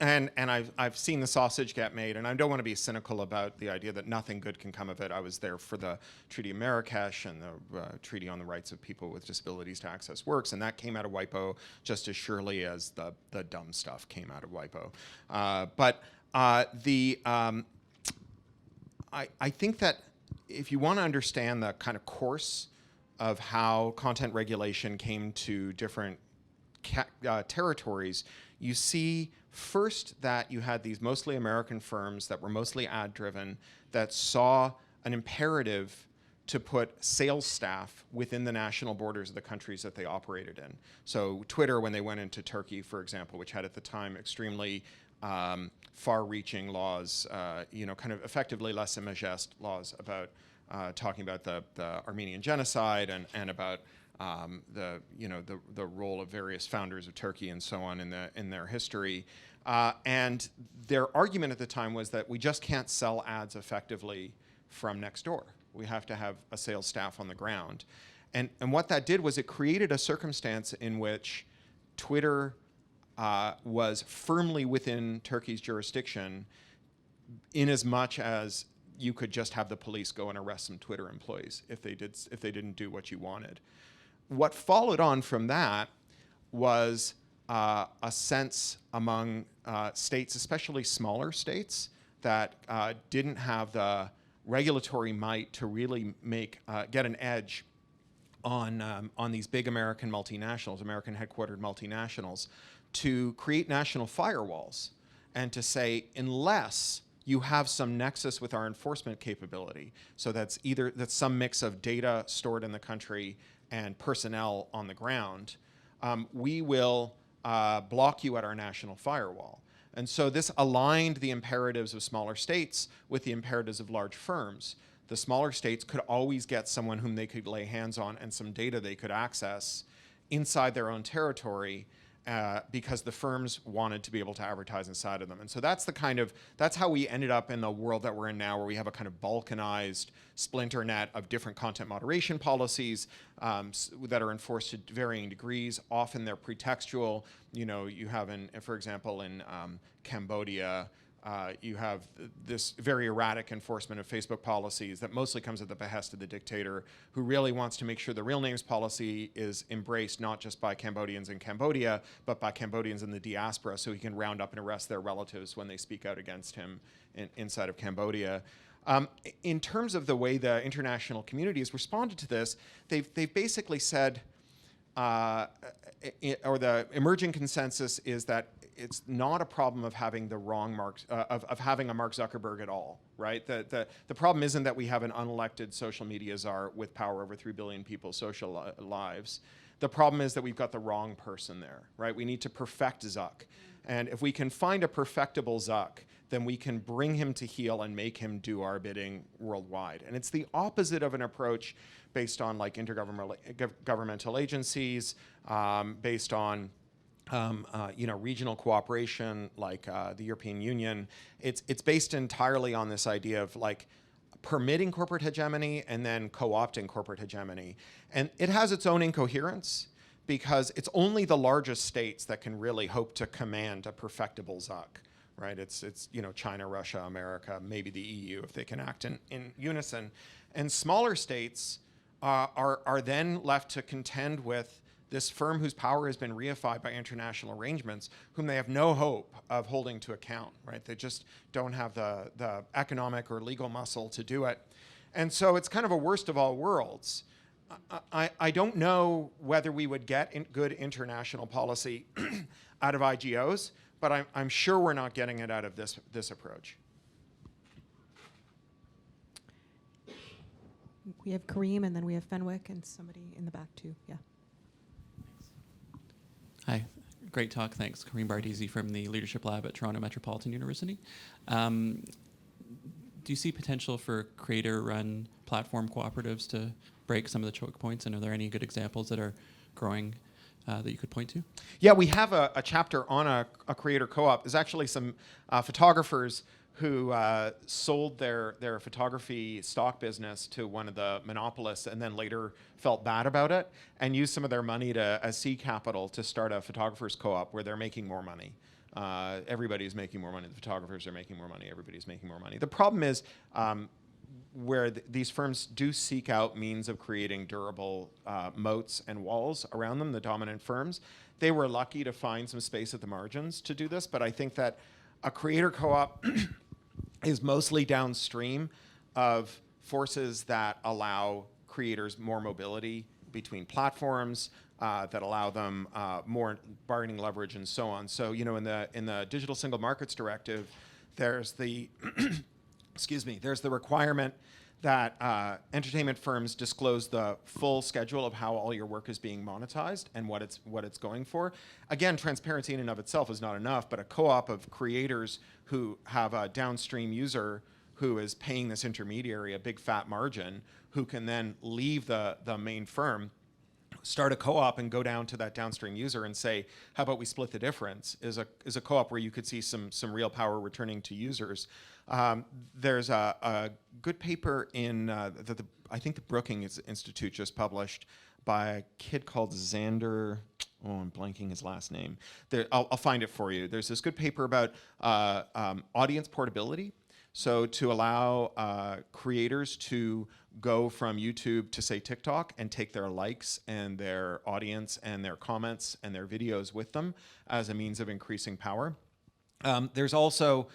and I've seen the sausage get made, and I don't want to be cynical about the idea that nothing good can come of it. I was there for the Treaty of Marrakesh and the Treaty on the Rights of People with Disabilities to Access Works, and that came out of WIPO just as surely as the dumb stuff came out of WIPO. I think that if you want to understand the kind of course of how content regulation came to different territories, you see first that you had these mostly American firms that were mostly ad-driven that saw an imperative to put sales staff within the national borders of the countries that they operated in. So Twitter, when they went into Turkey, for example, which had at the time extremely far-reaching laws, kind of effectively lèse majesté laws about talking about the Armenian genocide and about the role of various founders of Turkey and so on in their history. And their argument at the time was that we just can't sell ads effectively from next door. We have to have a sales staff on the ground. And what that did was it created a circumstance in which Twitter was firmly within Turkey's jurisdiction, in as much as you could just have the police go and arrest some Twitter employees if they didn't do what you wanted. What followed on from that was a sense among states, especially smaller states, that didn't have the regulatory might to really get an edge on these big American multinationals, American headquartered multinationals, to create national firewalls and to say, unless you have some nexus with our enforcement capability, so that's some mix of data stored in the country and personnel on the ground, we will block you at our national firewall. And so this aligned the imperatives of smaller states with the imperatives of large firms. The smaller states could always get someone whom they could lay hands on and some data they could access inside their own territory, because the firms wanted to be able to advertise inside of them. And so that's how we ended up in the world that we're in now, where we have a kind of balkanized splinter net of different content moderation policies that are enforced to varying degrees. Often they're pretextual. You have, for example, in Cambodia, you have this very erratic enforcement of Facebook policies that mostly comes at the behest of the dictator, who really wants to make sure the real names policy is embraced not just by Cambodians in Cambodia, but by Cambodians in the diaspora, so he can round up and arrest their relatives when they speak out against him inside of Cambodia. In terms of the way the international community has responded to this, they've basically said, or the emerging consensus is that it's not a problem of having the wrong Mark, of having a Mark Zuckerberg at all, right? The problem isn't that we have an unelected social media czar with power over 3 billion people's social lives. The problem is that we've got the wrong person there, right? We need to perfect Zuck. And if we can find a perfectible Zuck, then we can bring him to heel and make him do our bidding worldwide. And it's the opposite of an approach based on like intergovernmental agencies, based on regional cooperation like the European Union. It's based entirely on this idea of like permitting corporate hegemony and then co-opting corporate hegemony. And it has its own incoherence because it's only the largest states that can really hope to command a perfectible Zuck, right? It's China, Russia, America, maybe the EU if they can act in unison. And smaller states are then left to contend with this firm whose power has been reified by international arrangements, whom they have no hope of holding to account, right? They just don't have the economic or legal muscle to do it. And so it's kind of a worst of all worlds. I don't know whether we would get good international policy out of IGOs, but I'm sure we're not getting it out of this approach.
We have Kareem, and then we have Fenwick, and somebody in the back too. Yeah.
Hi, great talk, thanks. Kareem Bardisi from the Leadership Lab at Toronto Metropolitan University. Do you see potential for creator-run platform cooperatives to break some of the choke points? And are there any good examples that are growing that you could point to?
Yeah, we have a chapter on a creator co-op. There's actually some photographers who sold their photography stock business to one of the monopolists and then later felt bad about it and used some of their money as seed capital to start a photographers co-op where they're making more money. Everybody's making more money. The photographers are making more money. Everybody's making more money. The problem is where these firms do seek out means of creating durable moats and walls around them, the dominant firms. They were lucky to find some space at the margins to do this, but I think that a creator co-op is mostly downstream of forces that allow creators more mobility between platforms, that allow them more bargaining leverage and so on. So, in the Digital Single Markets Directive, there's the there's the requirement that entertainment firms disclose the full schedule of how all your work is being monetized and what it's going for. Again, transparency in and of itself is not enough, but a co-op of creators who have a downstream user who is paying this intermediary a big fat margin, who can then leave the main firm, start a co-op and go down to that downstream user and say, how about we split the difference, is a co-op where you could see some real power returning to users. There's a good paper in I think the Brookings Institute just published by a kid called Xander. Oh, I'm blanking his last name. I'll find it for you. There's this good paper about audience portability. So to allow creators to go from YouTube to, say, TikTok and take their likes and their audience and their comments and their videos with them as a means of increasing power. There's also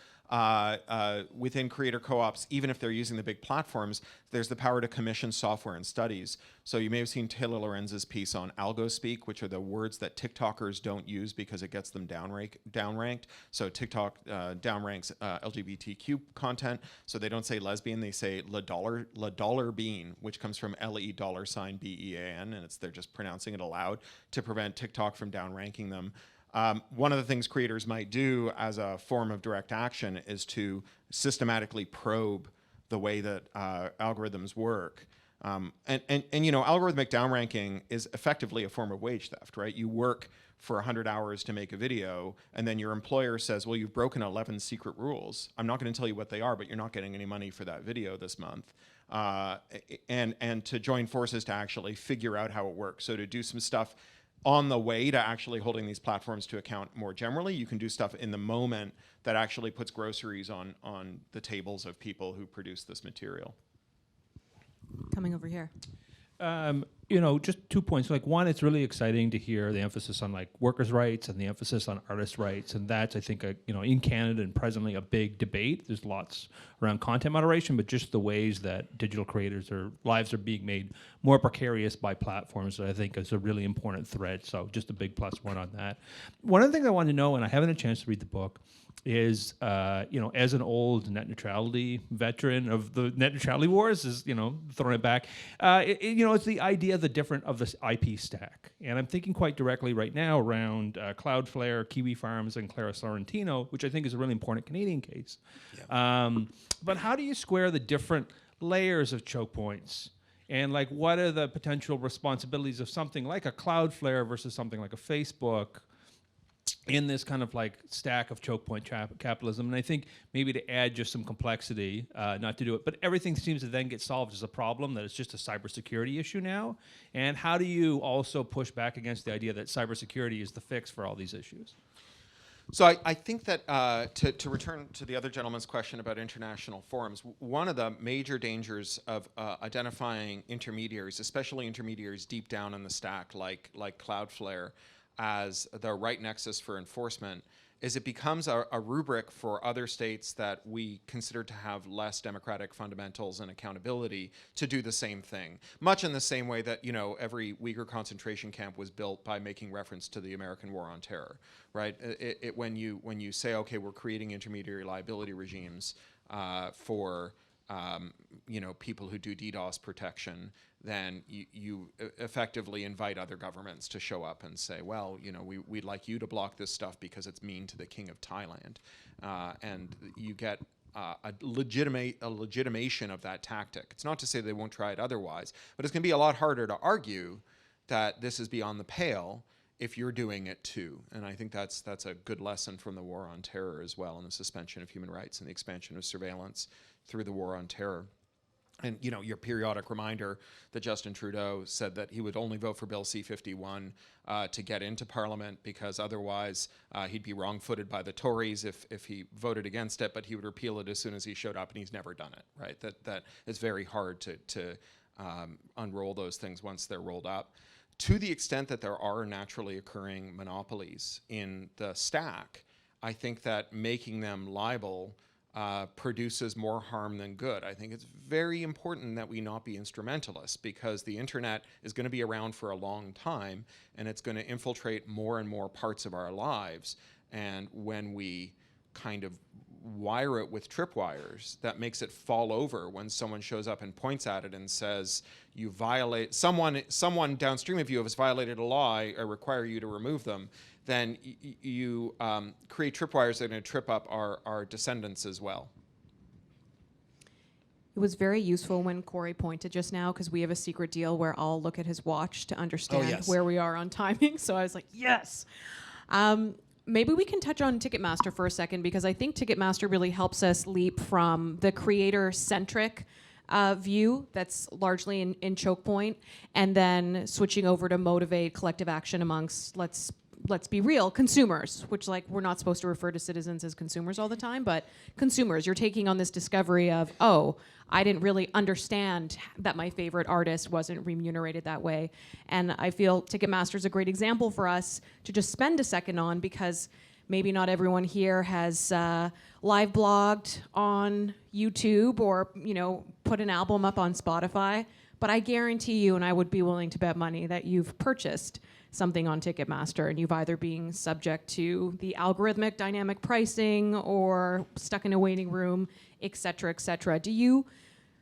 within creator co-ops, even if they're using the big platforms, there's the power to commission software and studies. So you may have seen Taylor Lorenz's piece on algo-speak, which are the words that TikTokers don't use because it gets them downranked. So TikTok downranks LGBTQ content. So they don't say lesbian, they say la dollar bean, which comes from $BEAN, and they're just pronouncing it aloud to prevent TikTok from downranking them. One of the things creators might do as a form of direct action is to systematically probe the way that algorithms work. And algorithmic downranking is effectively a form of wage theft, right? You work for 100 hours to make a video, and then your employer says, well, you've broken 11 secret rules. I'm not going to tell you what they are, but you're not getting any money for that video this month. And to join forces to actually figure out how it works. So to do some stuff on the way to actually holding these platforms to account more generally. You can do stuff in the moment that actually puts groceries on the tables of people who produce this material.
Coming over here.
Just 2 points. Like, one, it's really exciting to hear the emphasis on like workers' rights and the emphasis on artists' rights, and that's, I think, in Canada and presently a big debate. There's lots around content moderation, but just the ways that digital creators' lives are being made more precarious by platforms, I think, is a really important thread. So, just a big + one on that. One of the things I wanted to know, and I haven't had a chance to read the book, is as an old net neutrality veteran of the net neutrality wars, is throwing it back, it's the idea of the different of this IP stack, and I'm thinking quite directly right now around Cloudflare, Kiwi Farms, and Clara Sorrentino, which I think is a really important Canadian case. Yeah. But how do you square the different layers of choke points? And like, what are the potential responsibilities of something like a Cloudflare versus something like a Facebook in this kind of like stack of choke point capitalism? And I think maybe to add just some complexity, not to do it, but everything seems to then get solved as a problem that it's just a cybersecurity issue now. And how do you also push back against the idea that cybersecurity is the fix for all these issues?
So I think that to return to the other gentleman's question about international forums, one of the major dangers of identifying intermediaries, especially intermediaries deep down in the stack like Cloudflare, as the right nexus for enforcement, is it becomes a rubric for other states that we consider to have less democratic fundamentals and accountability to do the same thing. Much in the same way that every Uyghur concentration camp was built by making reference to the American War on Terror, right? When you say, okay, we're creating intermediary liability regimes for people who do DDoS protection, then you effectively invite other governments to show up and say, well, we'd like you to block this stuff because it's mean to the king of Thailand. And you get a legitimation of that tactic. It's not to say they won't try it otherwise, but it's going to be a lot harder to argue that this is beyond the pale if you're doing it too. And I think that's a good lesson from the war on terror as well, and the suspension of human rights and the expansion of surveillance through the war on terror. And your periodic reminder that Justin Trudeau said that he would only vote for Bill C-51 to get into Parliament, because otherwise he'd be wrong-footed by the Tories if he voted against it, but he would repeal it as soon as he showed up, and he's never done it, right? That it's very hard to unroll those things once they're rolled up. To the extent that there are naturally occurring monopolies in the stack, I think that making them liable produces more harm than good. I think it's very important that we not be instrumentalists, because the internet is going to be around for a long time, and it's going to infiltrate more and more parts of our lives. And when we kind of wire it with tripwires, that makes it fall over when someone shows up and points at it and says, you violate, someone downstream of you has violated a law, I require you to remove them, then you create tripwires that are going to trip up our descendants as well.
It was very useful when Cory pointed just now, because we have a secret deal where I'll look at his watch to understand
yes.
where we are on timing. So I was like, yes. Maybe we can touch on Ticketmaster for a second, because I think Ticketmaster really helps us leap from the creator-centric view that's largely in choke point, and then switching over to motivate collective action amongst, let's be real, consumers, which, like, we're not supposed to refer to citizens as consumers all the time, but consumers. You're taking on this discovery of, oh, I didn't really understand that my favorite artist wasn't remunerated that way. And I feel Ticketmaster is a great example for us to just spend a second on, because maybe not everyone here has live blogged on YouTube or, put an album up on Spotify, but I guarantee you, and I would be willing to bet money, that you've purchased something on Ticketmaster, and you've either been subject to the algorithmic dynamic pricing or stuck in a waiting room, et cetera, et cetera. Do you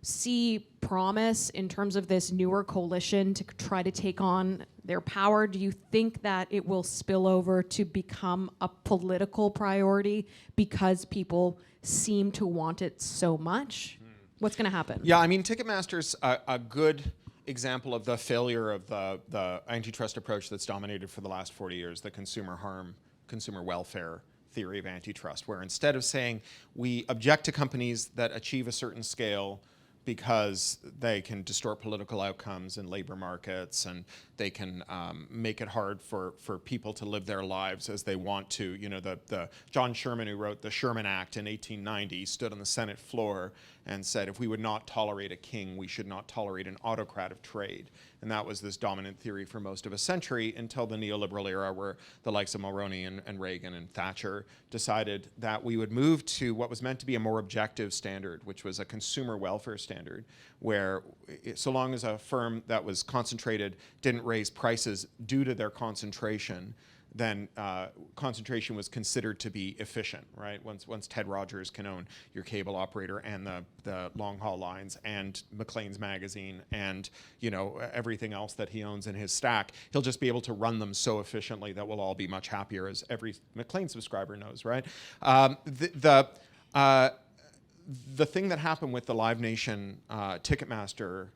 see promise in terms of this newer coalition to try to take on their power? Do you think that it will spill over to become a political priority because people seem to want it so much? What's going to happen?
Yeah, I mean, Ticketmaster's a good example of the failure of the antitrust approach that's dominated for the last 40 years, the consumer harm, consumer welfare theory of antitrust, where instead of saying we object to companies that achieve a certain scale because they can distort political outcomes in labor markets, and they can make it hard for people to live their lives as they want to. The John Sherman, who wrote the Sherman Act in 1890, stood on the Senate floor and said, if we would not tolerate a king, we should not tolerate an autocrat of trade. And that was this dominant theory for most of a century, until the neoliberal era, where the likes of Mulroney and Reagan and Thatcher decided that we would move to what was meant to be a more objective standard, which was a consumer welfare standard, where so long as a firm that was concentrated didn't raise prices due to their concentration, then concentration was considered to be efficient, right? Once Ted Rogers can own your cable operator and the long haul lines and Maclean's magazine and everything else that he owns in his stack, he'll just be able to run them so efficiently that we'll all be much happier, as every Maclean subscriber knows, right? The thing that happened with the Live Nation Ticketmaster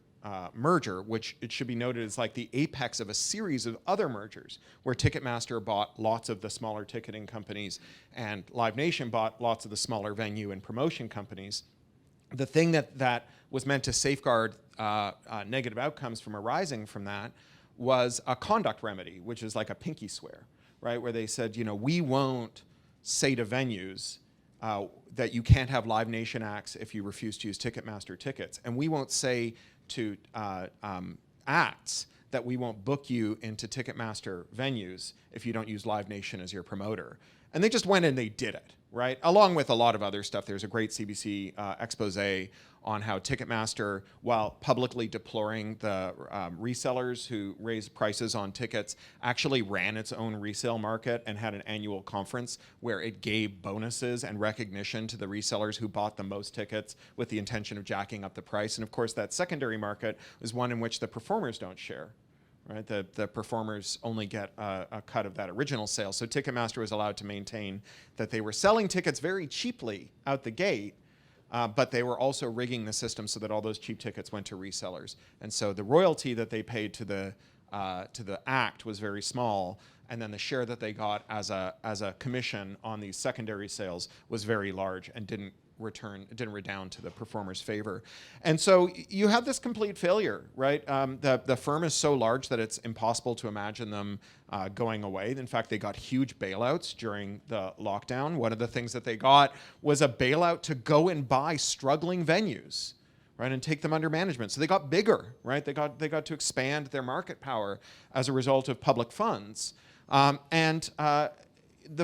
merger, which it should be noted is like the apex of a series of other mergers, where Ticketmaster bought lots of the smaller ticketing companies and Live Nation bought lots of the smaller venue and promotion companies. The thing that was meant to safeguard negative outcomes from arising from that was a conduct remedy, which is like a pinky swear, right? Where they said, we won't say to venues that you can't have Live Nation acts if you refuse to use Ticketmaster tickets. And we won't say to acts that we won't book you into Ticketmaster venues if you don't use Live Nation as your promoter. And they just went and they did it, right? Along with a lot of other stuff. There's a great CBC expose on how Ticketmaster, while publicly deploring the resellers who raised prices on tickets, actually ran its own resale market and had an annual conference where it gave bonuses and recognition to the resellers who bought the most tickets with the intention of jacking up the price. And of course, that secondary market is one in which the performers don't share. Right, the performers only get a cut of that original sale. So Ticketmaster was allowed to maintain that they were selling tickets very cheaply out the gate, but they were also rigging the system so that all those cheap tickets went to resellers. And so the royalty that they paid to the act was very small, and then the share that they got as a commission on these secondary sales was very large and didn't redound to the performer's favor. And so you have this complete failure, right? The firm is so large that it's impossible to imagine them going away. In fact, they got huge bailouts during the lockdown. One of the things that they got was a bailout to go and buy struggling venues, right, and take them under management. So they got bigger, right? They got to expand their market power as a result of public funds. The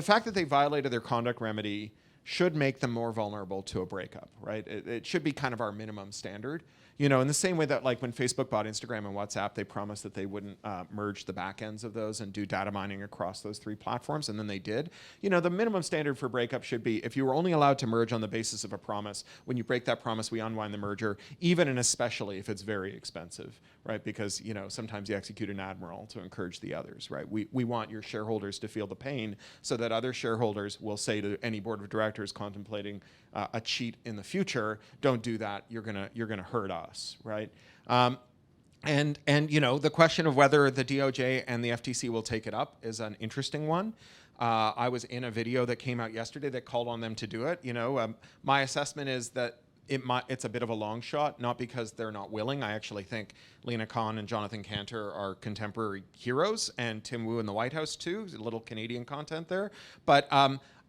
fact that they violated their conduct remedy should make them more vulnerable to a breakup, right? It should be kind of our minimum standard. You know, in the same way that like when Facebook bought Instagram and WhatsApp, they promised that they wouldn't merge the back ends of those and do data mining across those three platforms, and then they did. You know, the minimum standard for breakup should be if you were only allowed to merge on the basis of a promise, when you break that promise, we unwind the merger, even and especially if it's very expensive, right? Because, you know, sometimes you execute an admiral to encourage the others, right? We want your shareholders to feel the pain so that other shareholders will say to any board of directors contemplating a cheat in the future, don't do that, you're gonna hurt us, right? And you know, the question of whether the DOJ and the FTC will take it up is an interesting one. I was in a video that came out yesterday that called on them to do it. You know, my assessment is that it's a bit of a long shot, not because they're not willing. I actually think Lena Khan and Jonathan Cantor are contemporary heroes, and Tim Wu in the White House too. There's a little Canadian content there. But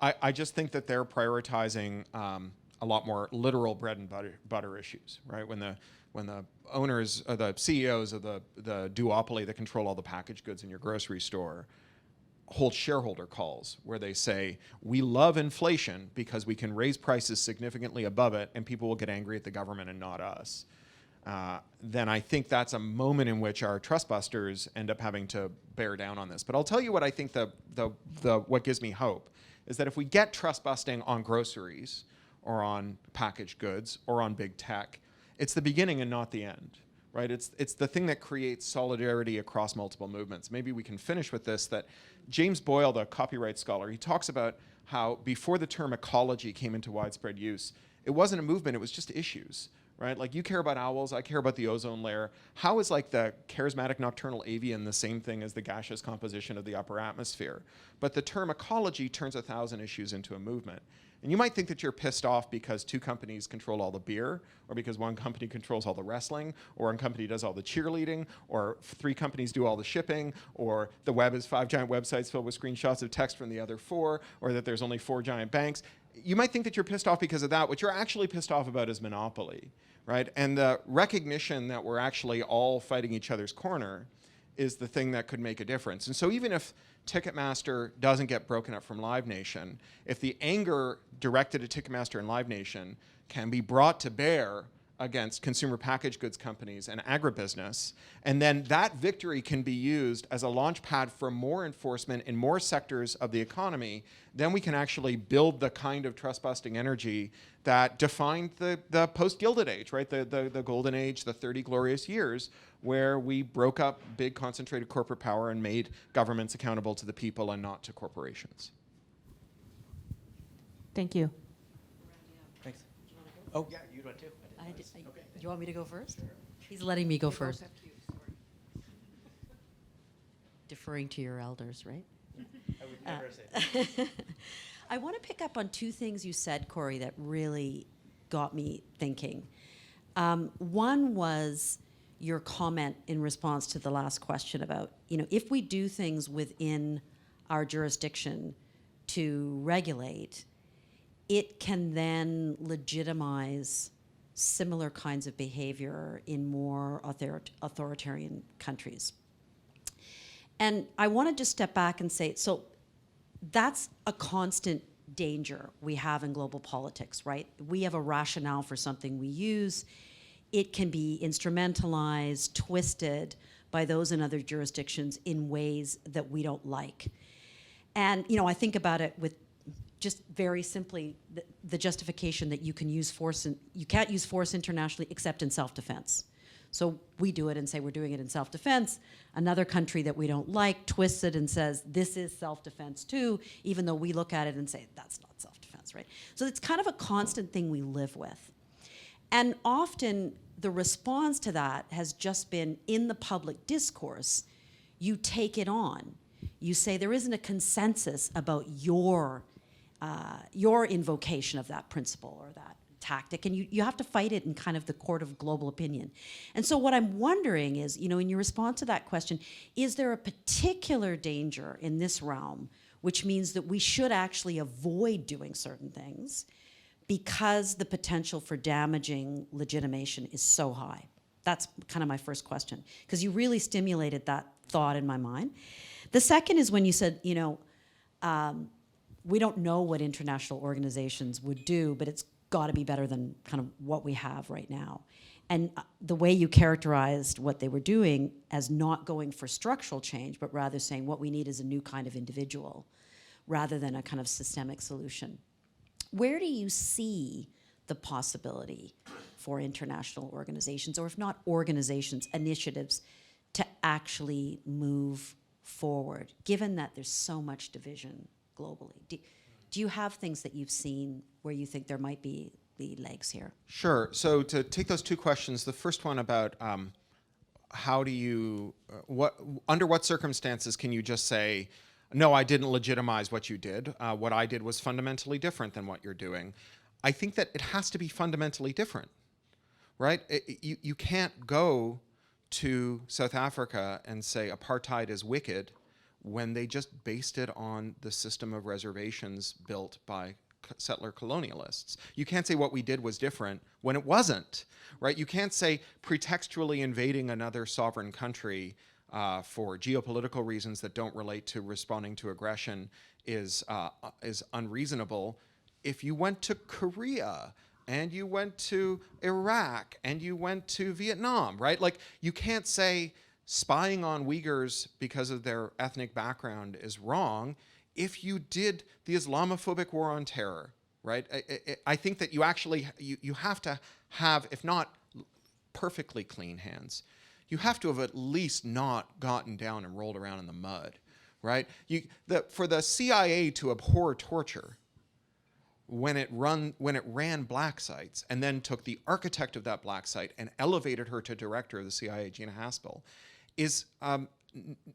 I just think that they're prioritizing a lot more literal bread and butter issues, right? When the owners, or the CEOs of the duopoly that control all the packaged goods in your grocery store hold shareholder calls where they say, we love inflation because we can raise prices significantly above it and people will get angry at the government and not us, then I think that's a moment in which our trust busters end up having to bear down on this. But I'll tell you what I think what gives me hope is that if we get trust busting on groceries or on packaged goods or on big tech, it's the beginning and not the end, right? It's the thing that creates solidarity across multiple movements. Maybe we can finish with this, that James Boyle, the copyright scholar, he talks about how before the term ecology came into widespread use, it wasn't a movement, it was just issues, right? Like you care about owls, I care about the ozone layer. How is like the charismatic nocturnal avian the same thing as the gaseous composition of the upper atmosphere? But the term ecology turns 1,000 issues into a movement. And you might think that you're pissed off because 2 companies control all the beer, or because 1 company controls all the wrestling, or 1 company does all the cheerleading, or 3 companies do all the shipping, or the web is 5 giant websites filled with screenshots of text from the other 4, or that there's only 4 giant banks. You might think that you're pissed off because of that. What you're actually pissed off about is monopoly, right? And the recognition that we're actually all fighting each other's corner is the thing that could make a difference. And so even if Ticketmaster doesn't get broken up from Live Nation, if the anger directed at Ticketmaster and Live Nation can be brought to bear against consumer packaged goods companies and agribusiness, and then that victory can be used as a launch pad for more enforcement in more sectors of the economy, then we can actually build the kind of trust-busting energy that defined the post-Gilded Age, right? The Golden Age, the 30 glorious years, where we broke up big concentrated corporate power and made governments accountable to the people and not to corporations.
Thank you.
Thanks. Oh, yeah, you want to.
You want me to go first? He's letting me go first. Deferring to your elders, right?
I would never say that.
I want to pick up on 2 things you said, Cory, that really got me thinking. One was your comment in response to the last question about, you know, if we do things within our jurisdiction to regulate, it can then legitimize similar kinds of behavior in more authoritarian countries. And I want to just step back and say, so that's a constant danger we have in global politics, right? We have a rationale for something we use. It can be instrumentalized, twisted by those in other jurisdictions in ways that we don't like. And, you know, I think about it with just very simply the justification that you can use force, and you can't use force internationally except in self-defense. So we do it and say we're doing it in self-defense. Another country that we don't like twists it and says this is self-defense too, even though we look at it and say that's not self-defense, violence, right? So it's kind of a constant thing we live with. And often the response to that has just been, in the public discourse, you take it on. You say there isn't a consensus about your invocation of that principle or that tactic, and you have to fight it in kind of the court of global opinion. And so what I'm wondering is, in your response to that question, is there a particular danger in this realm, which means that we should actually avoid doing certain things because the potential for damaging legitimation is so high? That's kind of my first question, because you really stimulated that thought in my mind. The second is when you said, we don't know what international organizations would do, but it's got to be better than kind of what we have right now. And the way you characterized what they were doing as not going for structural change, but rather saying what we need is a new kind of individual rather than a kind of systemic solution. Where do you see the possibility for international organizations, or if not organizations, initiatives to actually move forward, given that there's so much division globally? Do you have things that you've seen where you think there might be legs here?
Sure. So to take those two questions, the first one about how do you, under what circumstances can you just say, no, I didn't legitimize what you did. What I did was fundamentally different than what you're doing. I think that it has to be fundamentally different, right? You can't go to South Africa and say apartheid is wicked when they just based it on the system of reservations built by settler colonialists. You can't say what we did was different when it wasn't, right? You can't say pretextually invading another sovereign country for geopolitical reasons that don't relate to responding to aggression is unreasonable. If you went to Korea and you went to Iraq and you went to Vietnam, right? Like, you can't say spying on Uyghurs because of their ethnic background is wrong if you did the Islamophobic war on terror, right? I think that you actually, you have to have, if not perfectly clean hands, you have to have at least not gotten down and rolled around in the mud, right? For the CIA to abhor torture when it ran black sites and then took the architect of that black site and elevated her to director of the CIA, Gina Haspel, is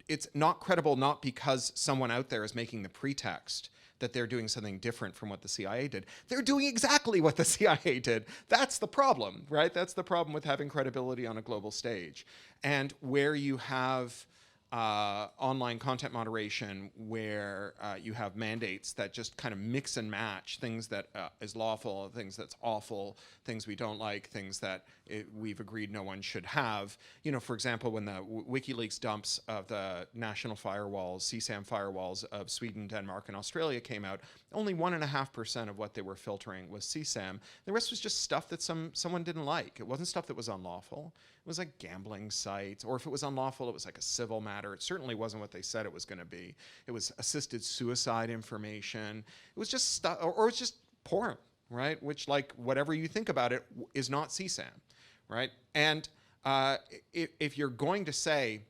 it's not credible, not because someone out there is making the pretext that they're doing something different from what the CIA did. They're doing exactly what the CIA did. That's the problem, right? That's the problem with having credibility on a global stage. And where you have online content moderation, where you have mandates that just kind of mix and match things that is lawful, things that's awful, things we don't like, things that we've agreed no one should have. For example, when the WikiLeaks dumps of the national firewalls, CSAM firewalls of Sweden, Denmark, and Australia came out, only 1.5% of what they were filtering was CSAM. The rest was just stuff that someone didn't like. It wasn't stuff that was unlawful. It was like gambling sites, or if it was unlawful, it was like a civil matter. It certainly wasn't what they said it was going to be. It was assisted suicide information. It was just stuff, or it was just porn, right? Which, like, whatever you think about it, is not CSAM, right? And if you're going to say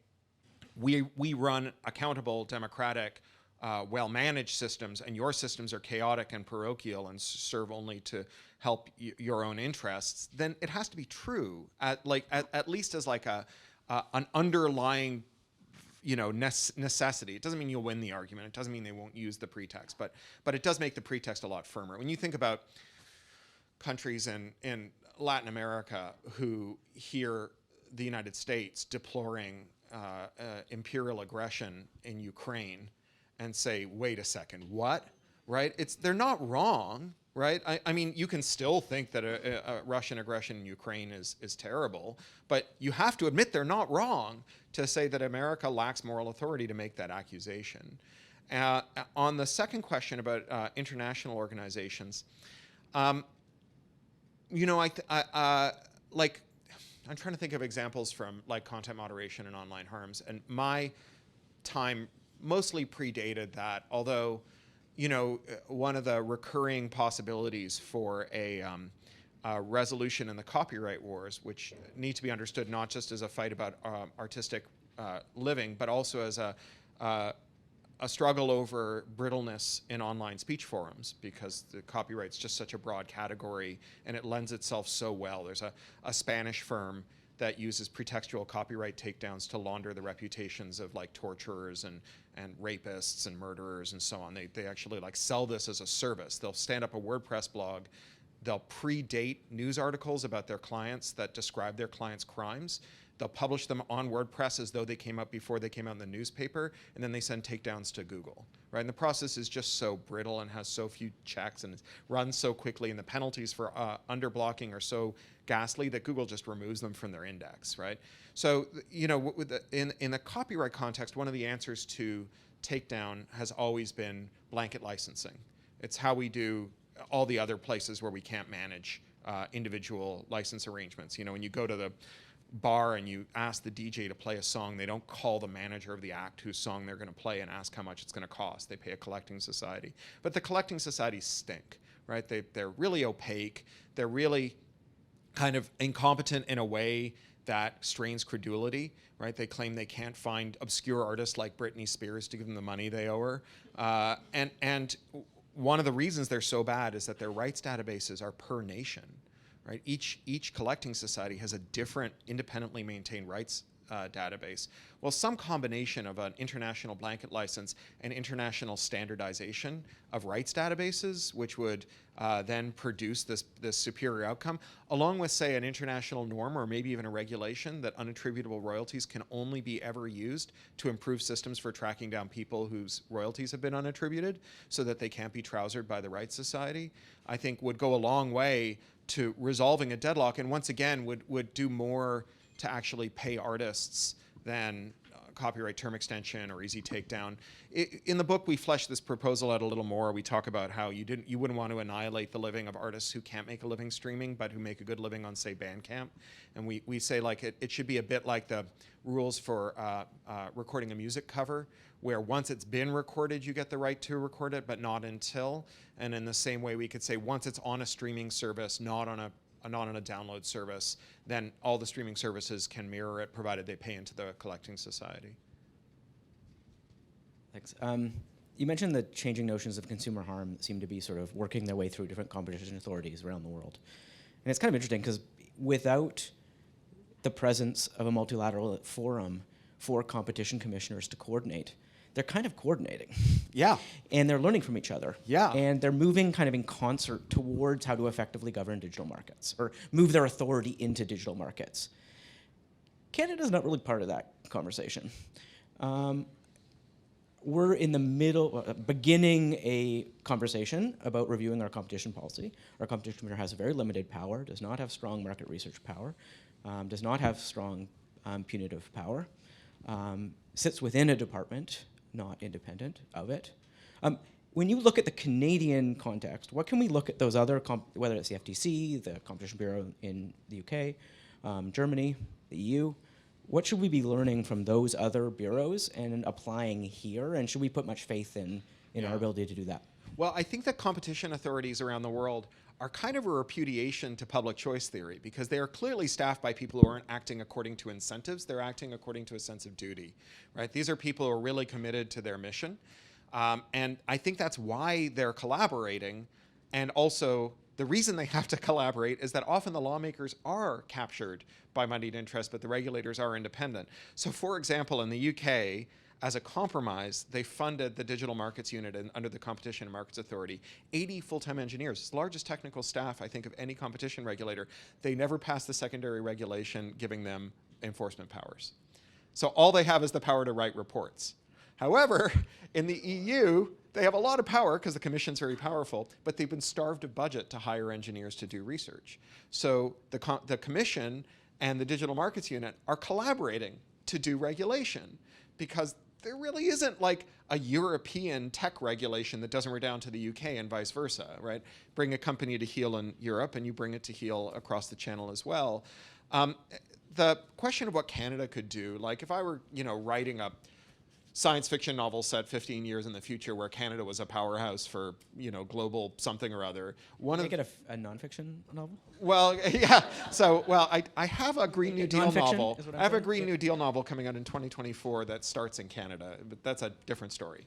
we run accountable, democratic, well-managed systems, and your systems are chaotic and parochial and serve only to help your own interests, then it has to be true at least as like an underlying necessity. It doesn't mean you'll win the argument. It doesn't mean they won't use the pretext, but it does make the pretext a lot firmer. When you think about countries in Latin America who hear the United States deploring imperial aggression in Ukraine and say, wait a second, what? Right? They're not wrong, right? I mean, you can still think that a Russian aggression in Ukraine is terrible, but you have to admit they're not wrong to say that America lacks moral authority to make that accusation. On the second question about international organizations, I'm trying to think of examples from like content moderation and online harms, and my time mostly predated that, although one of the recurring possibilities for a resolution in the copyright wars, which need to be understood not just as a fight about artistic living, but also as a struggle over brittleness in online speech forums, because the copyright's just such a broad category and it lends itself so well. There's a Spanish firm that uses pretextual copyright takedowns to launder the reputations of like torturers and rapists and murderers and so on. They actually like sell this as a service. They'll stand up a WordPress blog. They'll predate news articles about their clients that describe their clients' crimes. They'll publish them on WordPress as though they came out before they came out in the newspaper, and then they send takedowns to Google, right? And the process is just so brittle and has so few checks, and it runs so quickly, and the penalties for underblocking are so ghastly that Google just removes them from their index, right? So, you know, in the copyright context, one of the answers to takedown has always been blanket licensing. It's how we do all the other places where we can't manage individual license arrangements. You know, when you go to the bar and you ask the DJ to play a song, they don't call the manager of the act whose song they're going to play and ask how much it's going to cost. They pay a collecting society. But the collecting societies stink, right? They're really opaque. They're really kind of incompetent in a way that strains credulity, right? They claim they can't find obscure artists like Britney Spears to give them the money they owe her. And one of the reasons they're so bad is that their rights databases are per nation. Right? Each collecting society has a different independently maintained rights database. Well, some combination of an international blanket license and international standardization of rights databases, which would then produce this superior outcome, along with, say, an international norm or maybe even a regulation that unattributable royalties can only be ever used to improve systems for tracking down people whose royalties have been unattributed so that they can't be trousered by the rights society, I think would go a long way to resolving a deadlock, and once again would do more to actually pay artists than copyright term extension or easy takedown. In the book, we flesh this proposal out a little more. We talk about how you wouldn't want to annihilate the living of artists who can't make a living streaming, but who make a good living on, say, Bandcamp. And we say like it should be a bit like the rules for recording a music cover, where once it's been recorded, you get the right to record it, but not until. And in the same way, we could say once it's on a streaming service, not on a download service, then all the streaming services can mirror it, provided they pay into the collecting society.
Thanks. You mentioned the changing notions of consumer harm that seem to be sort of working their way through different competition authorities around the world. And it's kind of interesting because without the presence of a multilateral forum for competition commissioners to coordinate, they're kind of coordinating.
Yeah.
And they're learning from each other.
Yeah.
And they're moving kind of in concert towards how to effectively govern digital markets or move their authority into digital markets. Canada's not really part of that conversation. We're in the middle, beginning a conversation about reviewing our competition policy. Our competition commissioner has very limited power, does not have strong market research power, does not have strong punitive power, sits within a department, not independent of it. When you look at the Canadian context, what can we look at those other, whether it's the FTC, the Competition Bureau in the UK, Germany, the EU, what should we be learning from those other bureaus and applying here? And should we put much faith in our ability to do that?
Well, I think that competition authorities around the world are kind of a repudiation to public choice theory, because they are clearly staffed by people who aren't acting according to incentives. They're acting according to a sense of duty, right? These are people who are really committed to their mission. And I think that's why they're collaborating. And also, the reason they have to collaborate is that often the lawmakers are captured by moneyed interests, but the regulators are independent. So for example, in the UK, as a compromise, they funded the Digital Markets Unit under the Competition and Markets Authority, 80 full-time engineers. It's the largest technical staff, I think, of any competition regulator. They never passed the secondary regulation giving them enforcement powers. So all they have is the power to write reports. However, in the EU, they have a lot of power because the Commission's very powerful, but they've been starved of budget to hire engineers to do research. So the Commission and the Digital Markets Unit are collaborating to do regulation, because there really isn't like a European tech regulation that doesn't redound to the UK and vice versa, right? Bring a company to heel in Europe and you bring it to heel across the channel as well. The question of what Canada could do, like if I were, writing a science fiction novel set 15 years in the future where Canada was a powerhouse for, global something or other.
Make it a nonfiction novel?
Well, yeah. So, I have a Green New Deal
Nonfiction
novel.
is what I'm
I have a
saying?
Green New Deal novel coming out in 2024 that starts in Canada, but that's a different story.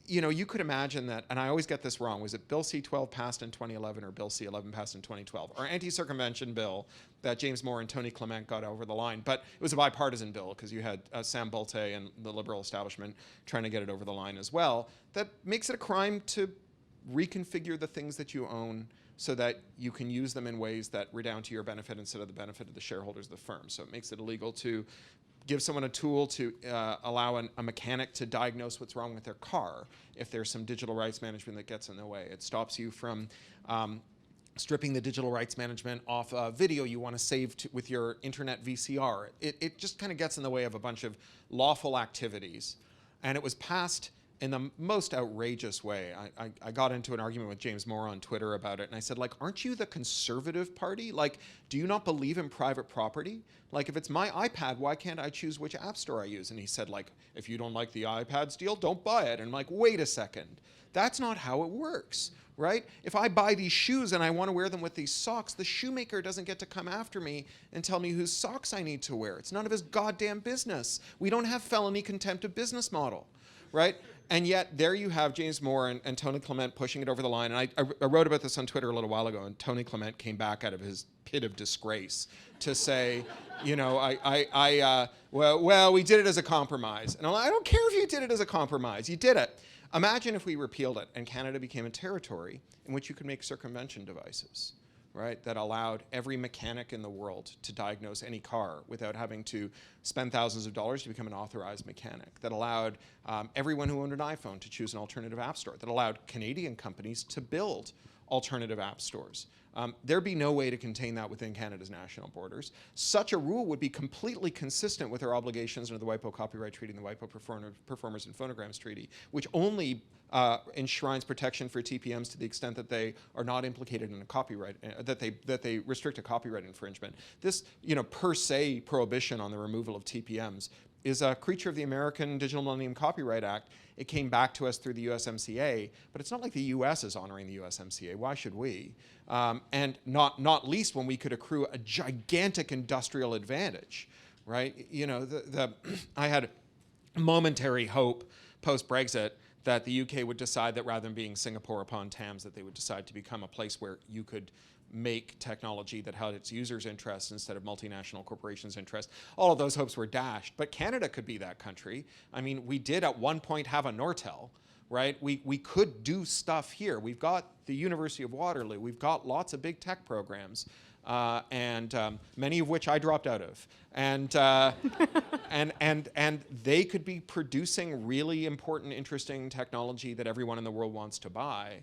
You could imagine that, and I always get this wrong, was it Bill C-12 passed in 2011 or Bill C-11 passed in 2012? Or anti-circumvention bill that James Moore and Tony Clement got over the line. But it was a bipartisan bill because you had Sam Bolte and the Liberal establishment trying to get it over the line as well. That makes it a crime to reconfigure the things that you own so that you can use them in ways that redound to your benefit instead of the benefit of the shareholders of the firm. So it makes it illegal to give someone a tool to allow a mechanic to diagnose what's wrong with their car if there's some digital rights management that gets in the way. It stops you from stripping the digital rights management off a video you want to save with your internet VCR. It just kind of gets in the way of a bunch of lawful activities. And it was passed in the most outrageous way. I got into an argument with James Moore on Twitter about it, and I said, aren't you the Conservative Party? Do you not believe in private property? If it's my iPad, why can't I choose which app store I use? And he said, if you don't like the iPad's deal, don't buy it. And I'm like, wait a second. That's not how it works, right? If I buy these shoes and I want to wear them with these socks, the shoemaker doesn't get to come after me and tell me whose socks I need to wear. It's none of his goddamn business. We don't have felony contempt of business model, right? And yet there you have James Moore and Tony Clement pushing it over the line. And I wrote about this on Twitter a little while ago, and Tony Clement came back out of his pit of disgrace to say, we did it as a compromise. And I'm like, I don't care if you did it as a compromise. You did it. Imagine if we repealed it and Canada became a territory in which you could make circumvention devices, right, that allowed every mechanic in the world to diagnose any car without having to spend thousands of dollars to become an authorized mechanic, that allowed everyone who owned an iPhone to choose an alternative app store, that allowed Canadian companies to build alternative app stores. There'd be no way to contain that within Canada's national borders. Such a rule would be completely consistent with our obligations under the WIPO Copyright Treaty and the WIPO Performers and Phonograms Treaty, which only enshrines protection for TPMs to the extent that they are not implicated in a copyright, that they restrict a copyright infringement. This, per se prohibition on the removal of TPMs is a creature of the American Digital Millennium Copyright Act. It came back to us through the USMCA, but it's not like the US is honoring the USMCA. Why should we? And not least when we could accrue a gigantic industrial advantage, right? I had momentary hope post-Brexit that the UK would decide that rather than being Singapore upon Thames, that they would decide to become a place where you could make technology that had its users' interests instead of multinational corporations' interests. All of those hopes were dashed. But Canada could be that country. I mean, we did at one point have a Nortel, right? We could do stuff here. We've got the University of Waterloo. We've got lots of big tech programs, and many of which I dropped out of. And they could be producing really important, interesting technology that everyone in the world wants to buy.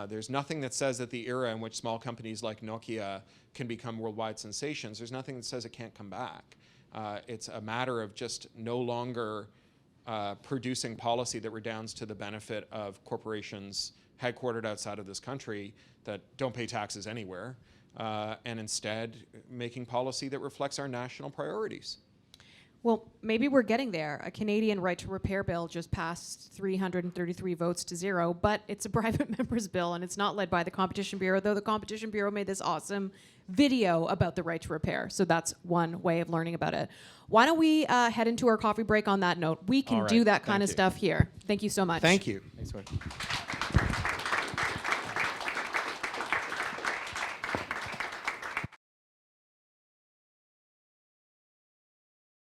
There's nothing that says that the era in which small companies like Nokia can become worldwide sensations, there's nothing that says it can't come back. It's a matter of just no longer producing policy that redounds to the benefit of corporations headquartered outside of this country that don't pay taxes anywhere, and instead making policy that reflects our national priorities.
Well, maybe we're getting there. A Canadian right to repair bill just passed 333 votes to 0, but it's a private member's bill and it's not led by the Competition Bureau, though the Competition Bureau made this awesome video about the right to repair. So that's one way of learning about it. Why don't we head into our coffee break on that note? We can
All right.
do that kind
Thank
of
you.
stuff here. Thank you so much.
Thank you.
Thanks, Cory.